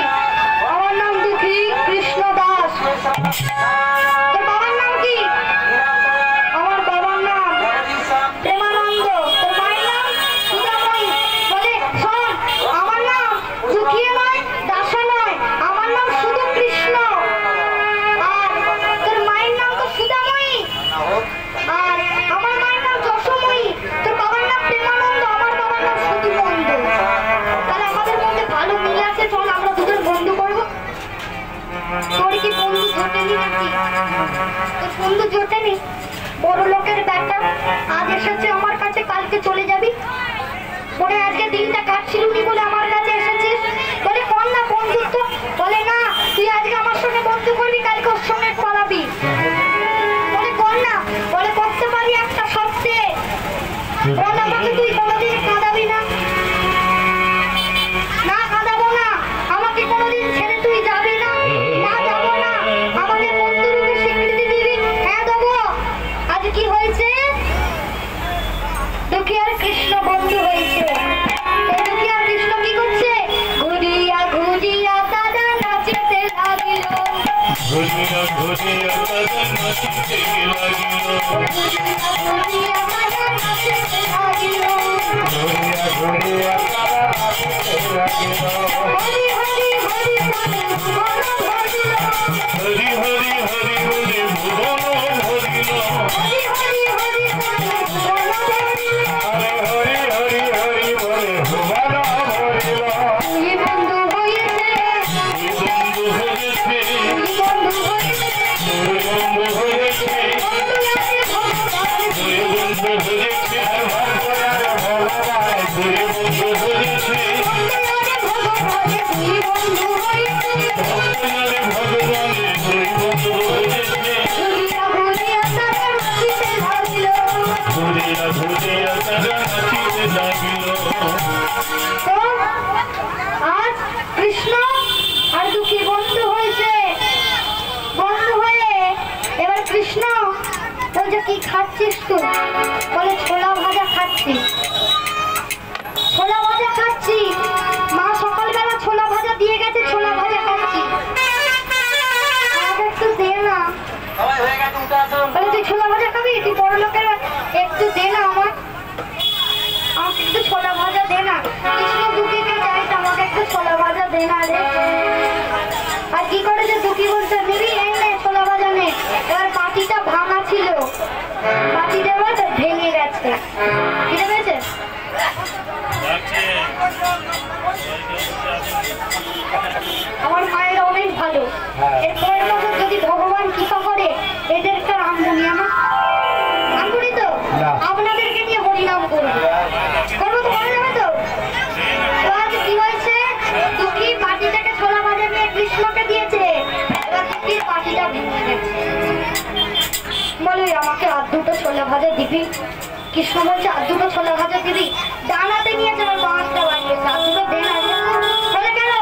আমার নাম দুঃখী কৃষ্ণ দাস। তোর বাবার নাম কি, আমার বাবার নাম প্রেমানন্দ। তোর মায়ের নাম সুধাময়ী। বলে শোন, আমার নাম দুঃখী নয়, দাসা নয়, আমার নাম শুধু কৃষ্ণ। আর তোর মায়ের নাম তো সুধাময়ী, আর আমার মায়ের নাম যশোময়ী। তোর বাবার নাম প্রেমানন্দ, আমার বাবার নাম সুধুমন্দ। তাহলে আমাদের মধ্যে ভালো মিল আছে, চল আমরা দুজন বন্ধু করবো। তোর কি বন্ধু জোটেনি নাকি, তোর বন্ধু জোটেনি, বড় লোকের ব্যাটা আজ এসেছে আমার কাছে, কালকে চলে যাবি। বলে আজকে দিনটা কাটছিলুনি বলে আমার কাছে এসেছিস। বলে কর না বন্ধুত্ব, বলে না তুই আজকে আমার সঙ্গে বন্ধু করবি, কালকে ওর সঙ্গে পালাবি। বলে কর না, বলে করতে পারি একটা শর্তে, বল আমাকে তুই কোনোদিন কাঁদাবি না। না কাঁদাবো না, আমাকে কোনোদিন ছেড়ে তুই যাবি না। না যাবো না, আমাদের বন্ধুরূপে স্বীকৃতি দিবি। হ্যাঁ দেবো। আজ কি হয়েছে, দুঃখী আর কৃষ্ণ বন্ধু হয়েছে। এই দুঃখী আর কৃষ্ণ কি করছে, ঘুরিয়া ঘুরিয়া দাদা নাচিতে লাগিল, ঘুরিয়া ঘুরিয়া দাদা নাচিতে লাগিল, ঘুরিয়া দাদা নাচিতে লাগিল, ঘুরিয়া ঘুরিয়া দাদা নাচিতে লাগিল। হরি হরি হরি বলে ভুবন ভরিল, হরি হরি হরি বলে ভুবন ভরিল, আজ কৃষ্ণ আর দুঃখী বন্ধু হয়েছে। বন্ধু হয়ে এবার কৃষ্ণ বলছে কি খাচ্ছিস তুই? বলে ছোলা ভাজা খাচ্ছি। ছোলা ভাজা খাচ্ছি, মা সকালবেলা ছোলা ভাজা দিয়ে গেছে, ছোলা ভাজা খাচ্ছি। আমাকে একটু দে না। বলে তুই ছোলা ভাজা খাবি? তুই বড় লোকের, একটু দে না আমাকে একটু ছোলা ভাজা দে না। কৃষ্ণ দুঃখীকে চাইছে আমাকে একটু ছোলা ভাজা দে না রে। আর কি করেছে দুঃখী বলছে দিদি এই নে ছোলা ভাজা নে। এবার বাটিটা ভাঙা ছিল, বাটিটা এবার ভেঙে গেছে। বুঝতে পেরেছে? আমার মায়ের অনেক ভালো। এরপরের বছর যদি ভগবান কৃপা করে এদেরকে রামধুনি আমার রামধুনি তো আপনাদেরকে নিয়ে হরিনাম করবো। করবো তো, করা যাবে তো? আজ কি হয়েছে, দুঃখী পাটিটাকে ছোলা ভাজা নিয়ে কৃষ্ণকে দিয়েছে। এবার দুঃখীর পাটিটা ভেঙে গেছে। বলে আমাকে আর দুটো ছোলা ভাজা দিবি? কৃষ্ণ বলছে আর দুটো ছোলা ভাজা দিবি? ডানাতে নিয়েছে, আমার বাঁশটা বানিয়েছে, আর দুটো দে না। বলে কেন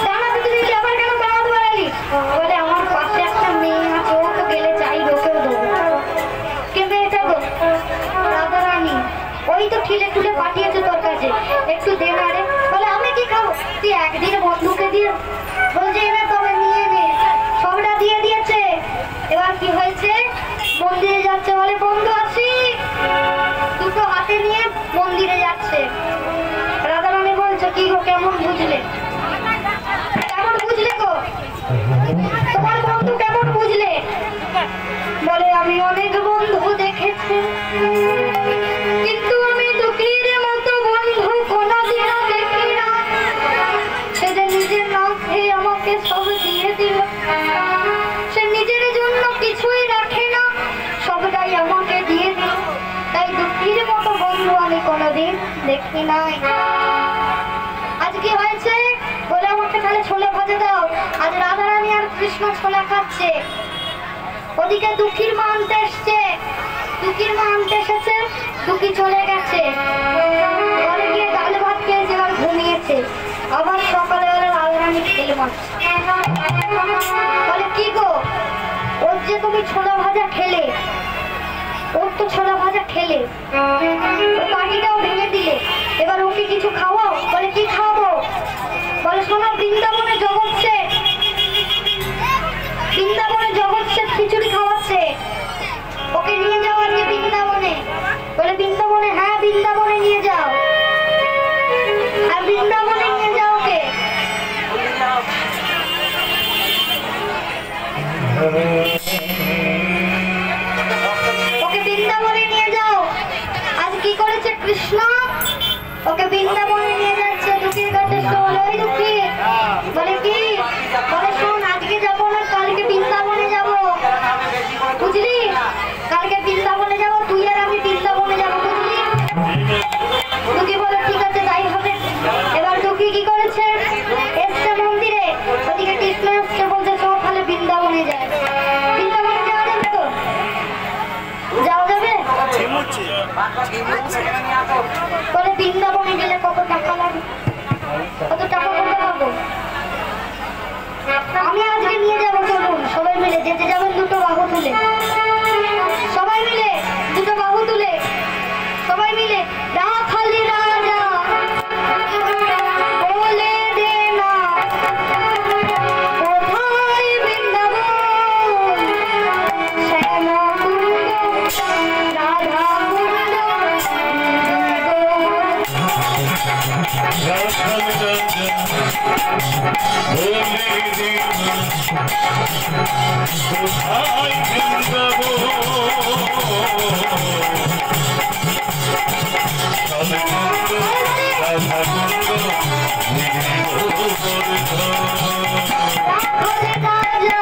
ডানাতে দিবি, আবার কেন বাঁশ বাড়ালি? বলে আমার পাশে একটা মেয়ে আছে, ও তো গেলে চাইবে, ওকেও দেবো। কিন্তু এটা গো রাধারানী, ওই তো ঠিলে ঠুলে পাঠিয়েছে তোর কাছে, একটু দে না রে। বলে আমি কি খাবো? তুই একদিন বন্ধুকে দিয়ে বলছে এনে তবে নিয়ে নে। সবটা দিয়ে দিয়েছে। এবার কি হয়েছে, মন্দিরে যাচ্ছে। বলে বন্ধু আসি, দুটো হাতে নিয়ে মন্দিরে যাচ্ছে। রাধারানী বলছে কি গো কেমন বুঝলে? কেমন বুঝলে গো? তোমার বন্ধু কেমন বুঝলে? বলে আমি অনেক বন্ধু দেখেছি, কিন্তু আমি দুঃখীর মতো বন্ধু কোনোদিনও দেখি না। সেদিন নিজের না খেয়ে আমাকে সব দিয়ে দিল। সে নিজের জন্য কিছুই রাখে না, সবটাই আমাকে দিয়ে দিল। তাই দুঃখীর মতো বন্ধু আমি কোনোদিন দেখি নাই। আজ কি হয়েছে? বলে আমাকে তাহলে ছোলা ভাজা দাও। আজ রাধারানী আর কৃষ্ণ ছোলা খাচ্ছে। ওদিকে দুঃখীর মা আনতে এসছে। দুঃখীর মা আনতে এসেছে, দুঃখী চলে গেছে। ঘরে গিয়ে ডাল ভাত খেয়েছে আর ঘুমিয়েছে। আবার সকালে ওরা রাধারানী খেলে মারছে। বলে কি গো, ওর যে তুমি ছোলা ভাজা খেলে, ওর তো ছোলা ভাজা খেলে, পাটিটাও ভেঙে দিলে, এবার ওকে কিছু খাওয়াও। বলে কি খাওয়াবো? বলে শোনো বৃন্দাবনে জগৎছে, বৃন্দাবনে জগৎছে খিচুড়ি খাওয়াচ্ছে, ওকে নিয়ে যাও আজকে বৃন্দাবনে। বলে বৃন্দাবনে? হ্যাঁ বৃন্দাবনে নিয়ে যাও। আর বৃন্দাবনে নিয়ে যাও ওকে। ওকে বৃন্দাবনে নিয়ে যাও। আজ কি করেছে কৃষ্ণ? ওকে বৃন্দাবনে নিয়ে যাচ্ছে। দুঃখীর কাছে শোন, ওই দুঃখী বলে কি? বলে শোন আজকে যাবো না, কালকে বৃন্দাবনে যাবো, বুঝলি? কালকে বৃন্দাবনে যাবো, তুই আর আমি বৃন্দাবনে যাবো, বুঝলি? দুঃখী বলে ঠিক আছে তাই হবে। এবার দুঃখী কি করেছে, এসছে মন্দিরে। ওদিকে কৃষ্ণ এসছে, বলছে চল তাহলে বৃন্দাবনে যায়। বৃন্দাবনে যাওয়া যাবে তো? যাওয়া যাবে? বলে বৃন্দাবনে গেলে কত টাকা লাগে? কত টাকা করতে পারবো? আমি আজকে নিয়ে যাবো, চলুন সবাই মিলে। যেতে যাবেন দুটো বাহু তুলে, সবাই মিলে দুটো বাহু তুলে, সবাই মিলে রাখালি রাজা বলে দে না কোথায় বৃন্দাবন, শ্যামা কুণ্ড রাধা কুণ্ড রাখালি রাজা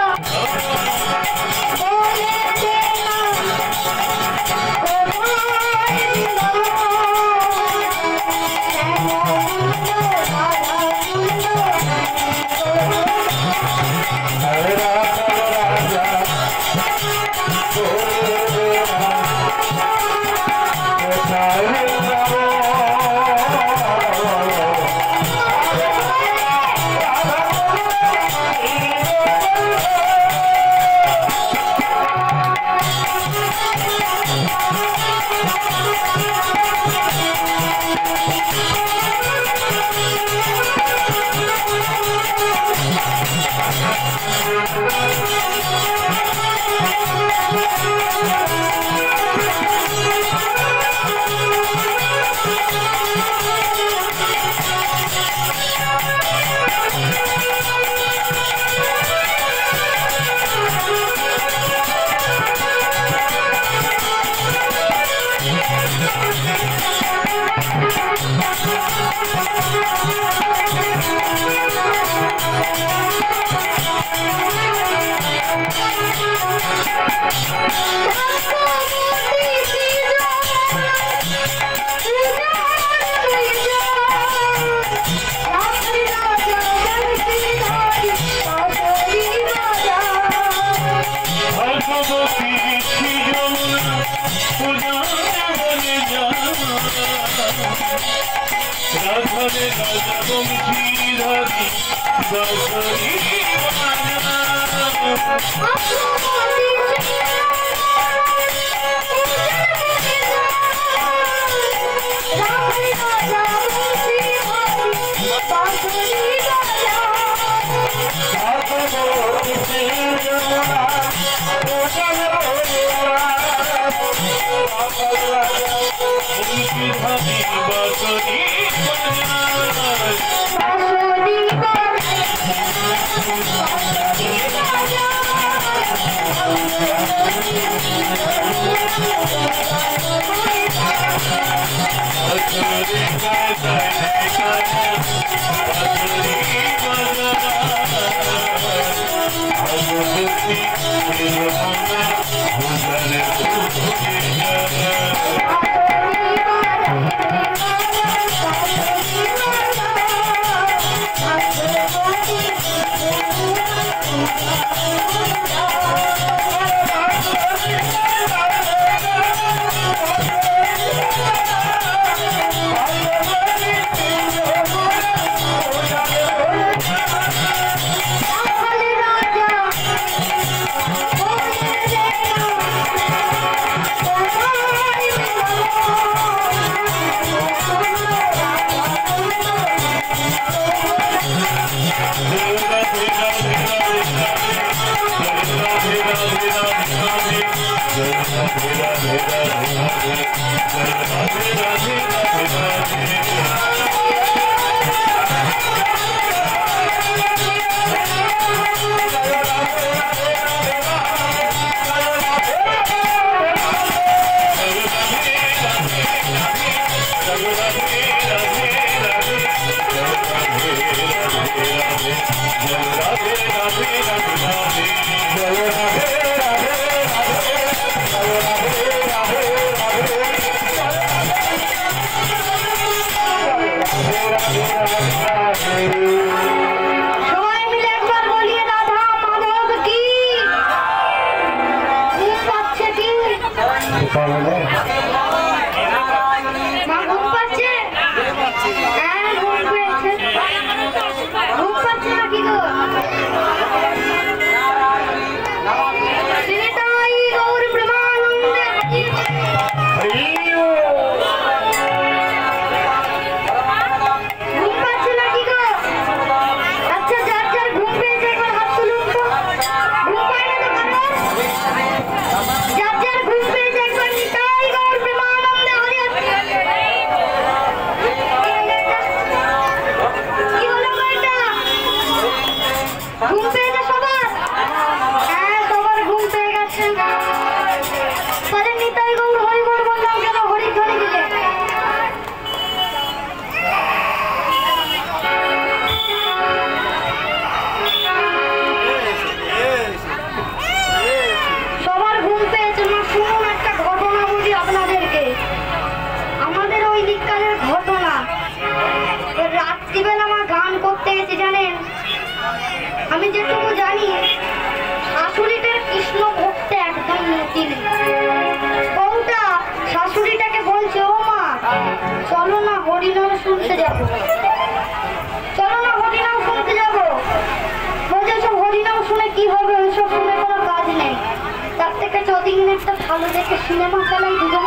ভালো দেখে সিনেমা চালাই দুজন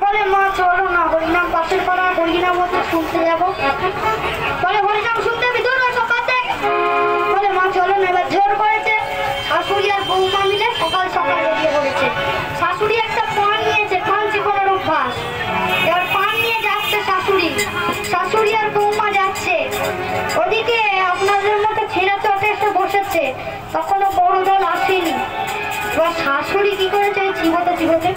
বলে মা চলো না হরিনাম পাশের পাড়া হরিনাম হচ্ছে শুনতে যাবো বলে হরিনাম শুনতে আমি দূর সকাল থেকে বলে মা মা চলো না, এবার জোর করেছে। শাশুড়ি আর বৌমা মিলে সকাল সকাল বেরিয়ে পড়েছে। শাশুড়ি একটা পান নিয়েছে, পান চিকনের অভ্যাস। এবার পান নিয়ে যাচ্ছে শাশুড়ি, শাশুড়ি আর বৌমা যাচ্ছে। ওদিকে আপনাদের মতো ছেলে চটে এসে বসেছে, তখনও বড় দল আসেনি। এবার শাশুড়ি কি করেছে, ওই চিবোতে চিবোতে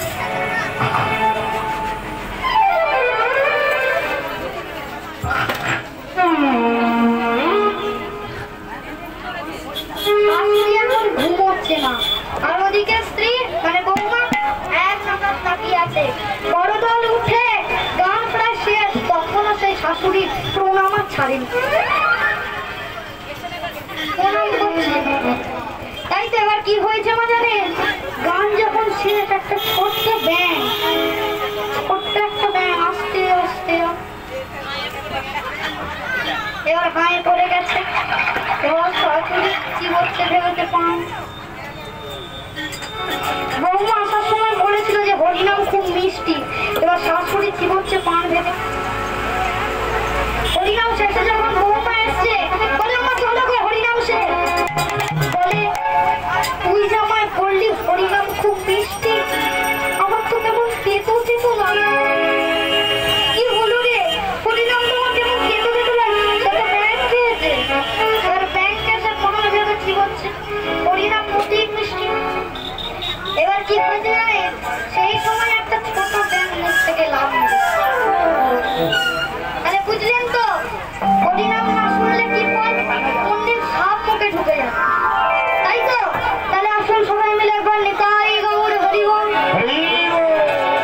ঘুমোচ্ছে না। আর ওদিকে স্ত্রী মানে বৌমা এক নাগাদ তাকিয়ে আছে। বড় দল উঠে গান প্রায় শেষ, তখনও সেই শাশুড়ি প্রণাম আর ছাড়েনি, প্রণাম করছে। তাই তো এবার কি হয়েছে মা জানেন, গান যখন শেষ একটা ছোট্ট ব্যাং, ছোট্ট একটা ব্যাং আস্তে আস্তে এবার গায়ে পড়ে গেছে। এবার শাশুড়ি চিবোচ্ছে ভেবেছে পান। বৌমা আসার সময় বলেছিল যে হরিনাম খুব মিষ্টি, এবার শাশুড়ি চিবোচ্ছে পান ভেবে। হরিনাম শেষে যখন বৌমা এসছে, বলে মা চলো গো হরিনাম শেষ। বলে তুই জামাই বললি হরিনাম খুব মিষ্টি, আমার তো কেমন তেতো তেতো লাগে। কি হলো রে, হরিনাম তোমার কেমন তেতো তেতো লাগে? সেটা ব্যাংক খেয়েছে। এবার ব্যাংক এসে কোনো ভেবে চিবোচ্ছে, হরিনাম অতি মিষ্টি। এবার কি হয়েছে জানে, সেই সময় একটা ছোট ব্যাংক মুখ থেকে লাভ নিল। আরে বুঝলেন তো, হরিনাম না শুনলে কি ফল, কোনদিন সাপ মুখে ঢুকে যায়, তাই তো? তাহলে আসুন সবাই মিলে একবার নিতাই গৌর হরি বল,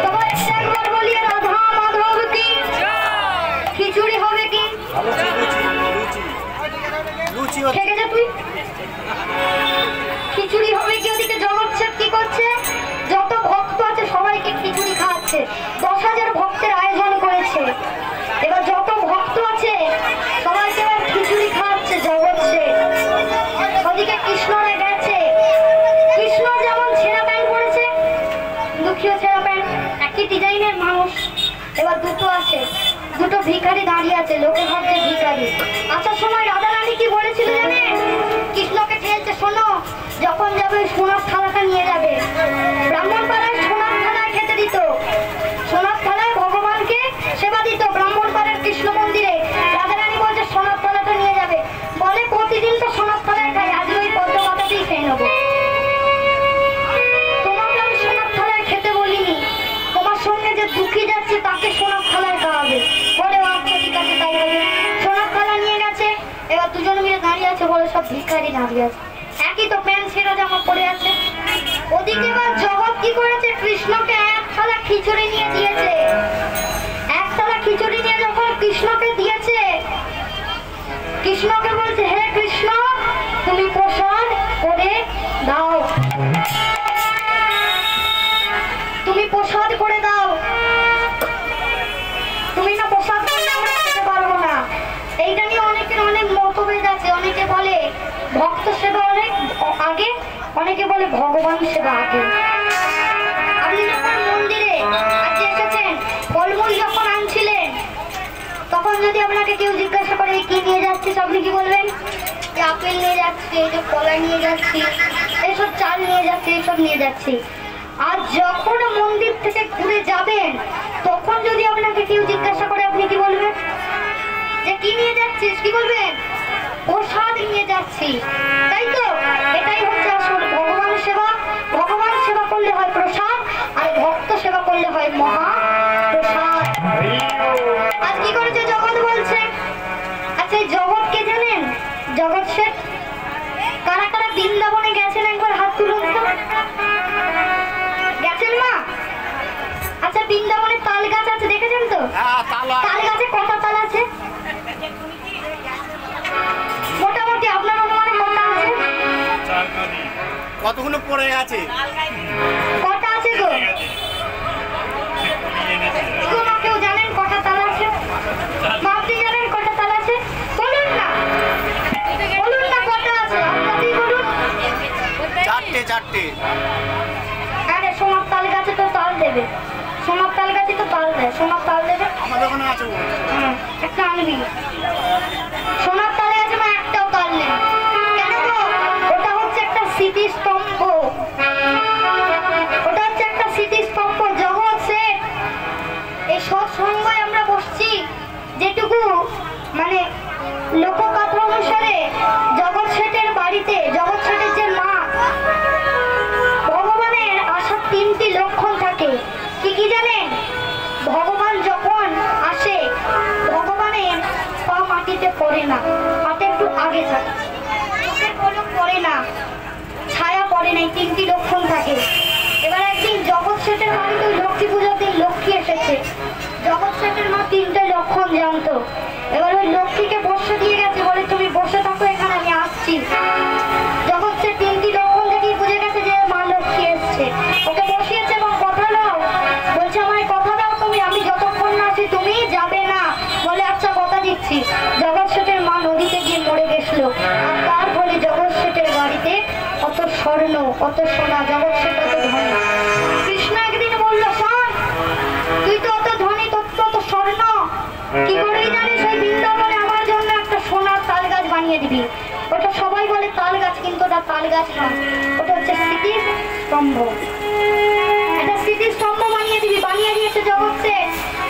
সবাই একবার বলি রাধা মাধব কি। খিচুড়ি হবে কি? খেয়েছে তুই? খিচুড়ি হবে কি? ওদিকে জগৎসেব কি করছে, যত ভক্ত আছে সবাইকে খিচুড়ি খাওয়াচ্ছে। 10,000 ভক্তের আয়োজন করেছে। এবার যত ভক্ত আছে সবাইকে এবার খিচুড়ি খাওয়াচ্ছে জগৎসেব। ওদিকে কৃষ্ণরা গেছে, কৃষ্ণ যেমন ছেঁড়া প্যান্ট পরেছে, দুঃখীয় ছেঁড়া প্যান্ট, একই ডিজাইনের মানুষ। এবার দুটো আছে, দুটো ভিখারি দাঁড়িয়ে আছে, লোকে ভাবছে ভিখারি। আসার সময় রাধা রানী কি বলেছিল জানে, কৃষ্ণকে ঠেলছে, শোনো যখন যাবে সোনার থালাটা নিয়ে যাবে। ব্রাহ্মণ পাড়ায় সোনার থালায় খেতে দিত, সোনার থালায় ভগবানকে সেবা দিত। ব্রাহ্মণ পাড়ার কৃষ্ণ মন্দিরে রাধা রানী বলছে সোনার থালাটা নিয়ে যাবে। বলে প্রতিদিন তো সোনার থালায় খাই, আজ ওই পদ্ম পাতাতেই খেয়ে নেবো। তোমাকে আমি সোনার থালায় খেতে বলিনি, তোমার সঙ্গে যে দুঃখী যাচ্ছে তাকে সোনার থালায় খাওয়াবে। বলে আচ্ছা ঠিক আছে তাই হবে। সোনার থালা নিয়ে গেছে। এবার দুজন মিলে দাঁড়িয়ে আছে, বলে সব ভিখারি দাঁড়িয়ে আছে, একই তো প্যান্ট ছেঁড়া জামা পরে আছে। ওদিকে এবার জগৎ কি করেছে, কৃষ্ণকে এক থালা খিচুড়ি নিয়ে দিয়েছে। এক থালা খিচুড়ি নিয়ে যখন কৃষ্ণকে দিয়েছে, কৃষ্ণকে বলছে হে কৃষ্ণ তুমি প্রসাদ করে দাও, তুমি প্রসাদ করে দাও। তুমি না প্রসাদ খেতে পারবো না। এইটা নিয়ে অনেকের অনেক মতভেদ আছে। অনেকে বলে ভক্ত সেবা অনেক আগে, অনেকে বলে ভগবান সেবা আগে। আপনি যখন মন্দিরে আজকে এসেছেন, ফলমূল যখন আনছিলেন, তখন যদি আপনাকে কেউ জিজ্ঞাসা করে কি নিয়ে যাচ্ছিস, আপনি কি বলবেন? যে আপেল নিয়ে যাচ্ছি, এই যে কলা নিয়ে যাচ্ছি, এইসব চাল নিয়ে যাচ্ছি, এইসব নিয়ে যাচ্ছি। আর যখন মন্দির থেকে ঘুরে যাবেন, তখন যদি আপনাকে কেউ জিজ্ঞাসা করে, আপনি কি বলবেন? যে কি নিয়ে যাচ্ছিস, কি বলবেন? প্রসাদ নিয়ে যাচ্ছি, তাই তো? এটাই হচ্ছে আসল ভগবান সেবা। ভগবান সেবা করলে হয় প্রসাদ, আর ভক্ত সেবা করলে হয় মহা প্রসাদ। আজ কি করেছে জগৎ বলছে। আচ্ছা এই জগৎকে জানেন? জগৎ শেঠ কারা কারা বৃন্দাবনে গেছেন একবার হাত তুলুন তো। গেছেন মা? আচ্ছা বৃন্দাবনে তাল গাছ আছে, দেখেছেন তো? তাল গাছে কটা তাল আছে মোটামুটি আপনার অনুমানে কটা আছে? কতগুলো পড়ে আছে? কটা আছে গো? কেউ জানেন কটা তাল আছে? আপনি জানেন কটা তাল আছে? বলুন না, বলুন না কটা আছে, আপনাকেই বলুন। চারটে। আরে সোনার তাল গাছে তো তাল দেবে, সোনার তাল গাছে তো তাল দেয়, সোনার তাল দেবে। আমাদের ওখানে আছে, একটা আনবি। সোনার তালে আছে মা, একটাও তাল নেই। কেন গো? স্মৃতিস্তম্ভ, ওটা হচ্ছে একটা স্মৃতিস্তম্ভ। জগৎ শেঠ এই সৎসঙ্গে আমরা বসছি, যেটুকু মানে লোককথা অনুসারে জগৎ শেঠের বাড়িতে, জগৎ শেঠের যে মা, ভগবানের আসার 3টি লক্ষণ থাকে। কি কি জানেন? ভগবান যখন আসে, ভগবানের পা মাটিতে পড়ে না, পাটা একটু আগে থাকে, চোখের পলক পড়ে না, ছায়া পড়ে না, এই 3টি লক্ষণ থাকে। এবার একদিন জগৎ শেঠের বাড়িতে লক্ষ্মী পুজোর দিন লক্ষ্মী এসেছে। জগৎ শেঠের মা 3টে লক্ষণ জানতো। এবার ওই লক্ষ্মীকে বসে দিয়ে গেছে, বলে তুমি বসে থাকো এখানে, আমি আসছি। জগৎ শেঠ 3টি লক্ষণ দেখেই বুঝে গেছে যে মা লক্ষ্মী এসছে। ওকে বসিয়েছে এবং কথা দাও, বলছে আমায় কথা দাও তুমি, আমি যতক্ষণ না আসি তুমি যাবে না। বলে আচ্ছা কথা দিচ্ছি। জগৎ শেঠের মা নদীতে গিয়ে মরে গেছিল, আর তার ফলে জগৎ শেঠের বাড়িতে অত স্বর্ণ, অত সোনা, জগৎ শেঠ অত ধনী। কৃষ্ণ একদিন বললো, শোন, তুই তো অত ধনী, তোর তো অত স্বর্ণ, কি করেই জানিস ওই বৃন্দাবনে আমার জন্য একটা সোনার তাল গাছ বানিয়ে দিবি। ওটা সবাই বলে তাল গাছ, কিন্তু ওটা তাল গাছ নয়, ওটা হচ্ছে স্মৃতিস্তম্ভ। একটা স্মৃতিস্তম্ভ বানিয়ে দিবি। বানিয়ে দিয়েছে জগৎ শেঠ।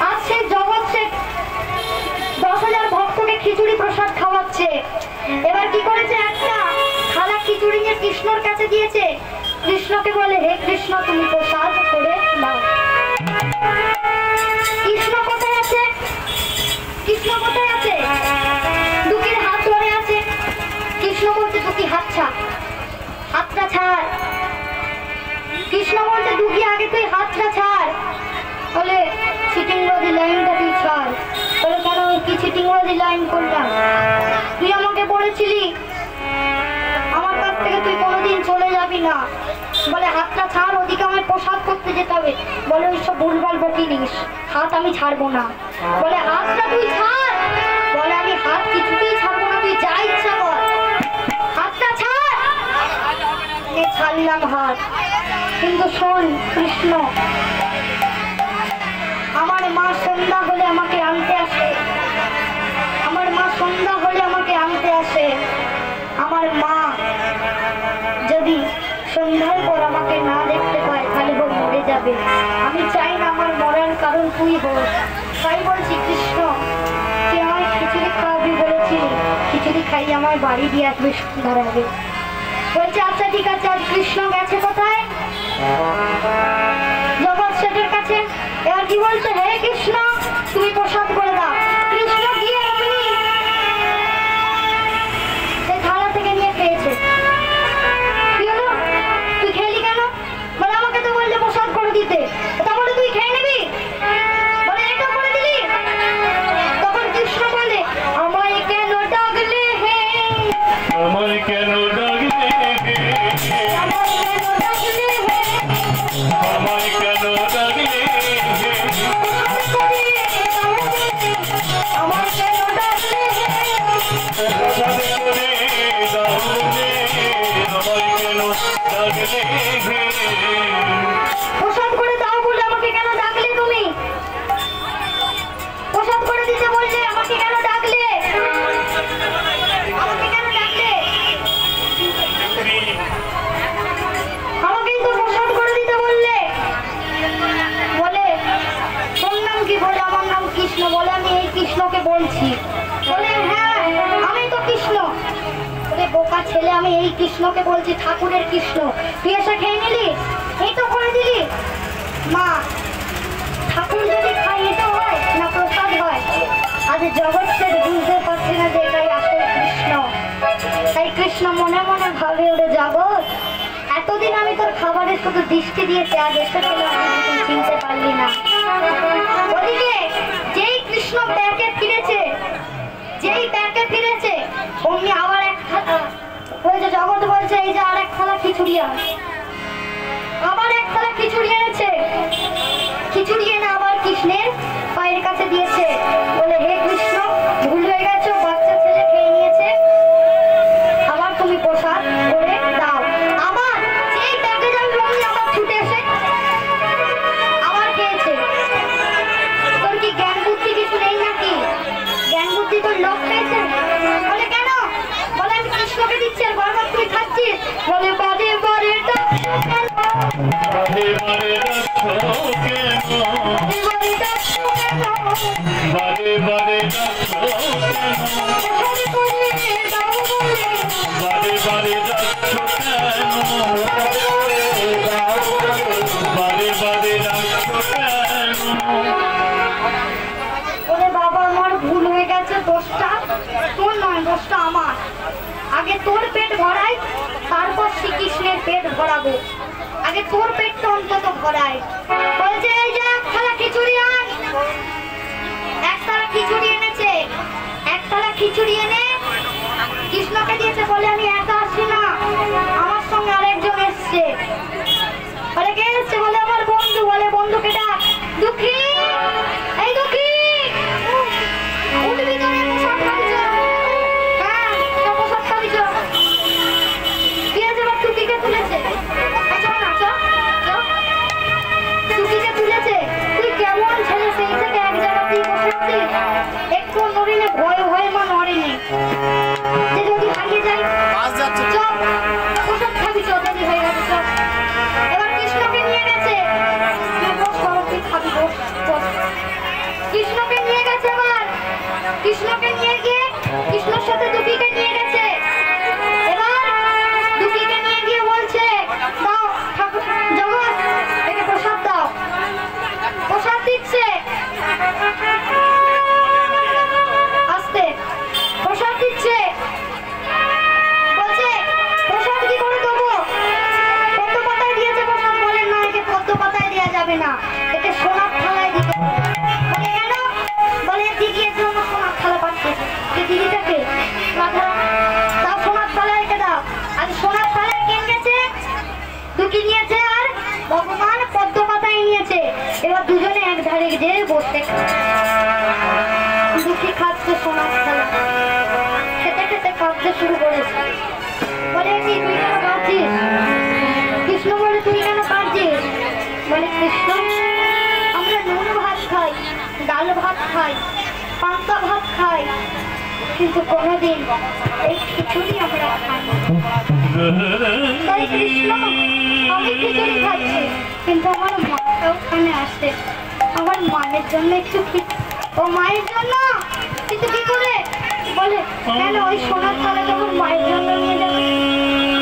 আজ সে জগৎ শেঠ 10,000 ভক্তকে খিচুড়ি প্রসাদ খাওয়াচ্ছে। এবার কি করেছে, একটা থালা খিচুড়ি নিয়ে কৃষ্ণর কাছে দিয়েছে। কৃষ্ণকে বলে, হে কৃষ্ণ তুমি প্রসাদ করে নাও। কৃষ্ণ কোথায় আছে? কৃষ্ণ কোথায় আছে? দুঃখীর হাত ধরে আছে। কৃষ্ণ বলছে, দুঃখী হাত ছাড়, হাতটা ছাড়। কৃষ্ণ বলছে, দুঃখী আগে তুই হাতটা ছাড়। বলে চিটিংবাজি লাইনটা তুই ছাড়। বলে কেন, কি চিটিংবাজি লাইন করলাম? তুই আমাকে বলেছিলি আমার কাছ থেকে তুই কোনোদিন চলে যাবি না। বলে হাতটা ছাড়, ওদিকে আমায় প্রসাদ করতে যেতে হবে। বলে ওইসব ভুলভাল বকিনিস, হাত আমি ছাড়বো না। বলে হাতটা তুই ছাড়। বলে আমি হাত কিছুতেই ছাড়বো না, তুই যা ইচ্ছা কর, হাতটা ছাড়। ছাড়লাম হাত। কিন্তু শোন কৃষ্ণ, আমার মা সন্ধ্যা হলে আমাকে আনতে আসে, আমার মা সন্ধ্যা হলে আমাকে আনতে আসে। আমার মা যদি সন্ধ্যার পর আমাকে না দেখতে পায় তাহলে ও মরে যাবে। আমি চাই না আমার মরার কারণ তুই হোস। তাই বলছি কৃষ্ণ, তুই আমায় খিচুড়ি খাওয়াবি বলেছিলি, খিচুড়ি খাইয়ে আমার বাড়ি দিয়ে আসবে সন্ধ্যার আগে। বলছে আচ্ছা ঠিক আছে। আর কৃষ্ণ গেছে কোথায়? জগৎ শেঠের কাছে। এবার কি বলছে, হে কৃষ্ণ তুমি প্রসাদ করে দাও। কৃষ্ণ গিয়ে অমনি সেই থালা থেকে নিয়ে খেয়েছে। কি হলো, তুই খেলি কেন? বলে আমাকে তো বললে প্রসাদ করে দিতে, তাহলে তুই খেয়ে নিবি। বলে এটা করে দিলি। তখন কৃষ্ণ বলে, আমায় কেন ডাকলে হে, আমায় কেন ডাকলে হে, আমায় কেন ডাকলে হে, প্রসাদ করে দাও রে, আমায় কেন ডাকলে হে। প্রসাদ করে দাও বলে আমাকে কেন ডাকলে? তুমি প্রসাদ করে দিতে বললে, আমাকে কেন ডাকলে? আমাকে কেন ডাকলে? আমাকেই তো প্রসাদ করে দিতে বললে। বলে তোর নাম কি? বলে আমার নাম কৃষ্ণ। বলে আমি এই কৃষ্ণকে বলছি। বলে হ্যাঁ আমি তো কৃষ্ণ। বলে বোকা ছেলে, আমি এই কৃষ্ণকে বলছি, ঠাকুরের কৃষ্ণ। তুই এসে খেয়ে নিলি, এই তো করে দিলি। মা, ঠাকুর যদি খাই এটা হয় না প্রসাদ হয়? আজ জগৎ শেঠ বুঝতে পারছি না যে এটাই আসল কৃষ্ণ। তাই কৃষ্ণ মনে মনে ভাবে, ওরে জগৎ, এতদিন আমি তোর খাবারের শুধু দৃষ্টি দিয়েছি, আজ এসে পেলাম তুই চিনতে পারলি না। ওদিকে যেই কৃষ্ণ ব্যাকে ফিরেছে, যেই ব্যাকে ফিরেছে, অমনি আবার এক থালা বলছে, জগৎ বলছে এই যে আর এক থালা খিচুড়ি আন। আবার এক থালা খিচুড়ি এনেছে। খিচুড়ি এনে আবার কৃষ্ণের পায়ের কাছে দিয়েছে। বলে হে কৃষ্ণ, ভুল হয়ে গেছে, বাচ্চা ছেলে খেয়ে নিয়েছে, আবার তুমি প্রসাদ করে দাও। আবার যেই ব্যাগে যাবে আবার ছুটে এসে আবার খেয়েছে। তোর কি জ্ঞান বুদ্ধি কিছু নেই নাকি? জ্ঞান বুদ্ধি তোর লোক খেয়েছে। বলে কেন? বলে আমি কৃষ্ণকে দিচ্ছি আর বারবার তুই খাচ্ছিস। বলে বারে বারে ডাকছো কেন বারে বারে ডাকছো কেন বারে বারে ডাকছো কেন বারে বারে ডাকছো কেন ওরে বাবা আমার ভুল হয়ে গেছে, দোষটা তোর নয়, দোষটা আমার। আগে তোর পেট ভরাই, তারপর শ্রীকৃষ্ণের পেট ভরাবো। আগে তোর পেটটা অন্তত ভরাই। বলছে এই যে এক থালা খিচুড়ি আন। এক থালা খিচুড়ি এনেছে, এক থালা খিচুড়ি এনে কৃষ্ণকে দিয়েছে। বলে আমি একা আসছি না, আমার সঙ্গে আরেকজন এসছে। বলে কে এসছে? বলে আমার বন্ধু। বলে বন্ধুকে ডাক। দুঃখী, এই দুঃখী, উঠবি তো, প্রসাদ খাবি তো? হ্যাঁ, প্রসাদ খাবি তো? কি আছে? এবার টুকিকে তুলেছে। চল না, চল, চল। টুকিকে তুলেছে। তুই কেমন ছেলে, সেই থেকে এক জায়গাতেই বসে আছিস, একটু নড়িনি, ভয়ে ভয়ে মা নড়েনি যে যদি হারিয়ে যাই। বাস যাচ্ছে। চল, প্রসাদ খাবি, চল, দেরি হয়ে গেছে, চল। এবার কৃষ্ণকে নিয়ে গেছে। বস বাবা, তুই খাবি, বস, বস। কৃষ্ণকে নিয়ে গেছে। এবার কৃষ্ণকে নিয়ে গিয়ে কৃষ্ণর সাথে দুঃখীকে নিয়ে গেছে। এবার দুঃখীকে নিয়ে গিয়ে বলছে দাও ঠাকুর জগৎ, একে প্রসাদ দাও। প্রসাদ দিচ্ছে, আস্তে প্রসাদ দিচ্ছে। বলছে প্রসাদ কি করে দেবো? পদ্ম পাতায় দিয়েছে প্রসাদ। বলে না, একে পদ্ম পাতায় দেওয়া যাবে না, একে সোনার থালায় দিতে হবে। বলে কেন? বলে দিদির জন্য সোনার থালা পাচ্ছে। দিদিটাকে রাধা, দাও সোনার থালা, একে দাও। আর সোনার থালায় কে নিয়েছে? দুঃখী নিয়েছে, আর ভগবান পদ্ম পাতায় নিয়েছে। এবার দুজনে এক ধারে যে বসে দুঃখী খাচ্ছে সোনার থালা, খেতে খেতে কাঁদতে শুরু করেছে। বলে কি তুই কেন কাঁদছিস? কৃষ্ণ বলে তুই কেন কাঁদছিস? বলে কৃষ্ণ, আমরা নুন ভাত খাই, ডাল ভাত খাই, পান্তা ভাত খাই, কিন্তু কোনোদিন এই খিচুড়ি আমরা খাই না। তাই কৃষ্ণ, আমি খিচুড়ি খাচ্ছি, কিন্তু আমার মাটা ওখানে আসে, আমার মায়ের জন্য একটু ও মায়ের জন্য। কিন্তু কি করে? বলে কেন? ওই সোনার থালা যখন মায়ের জন্য নিয়ে যাবে।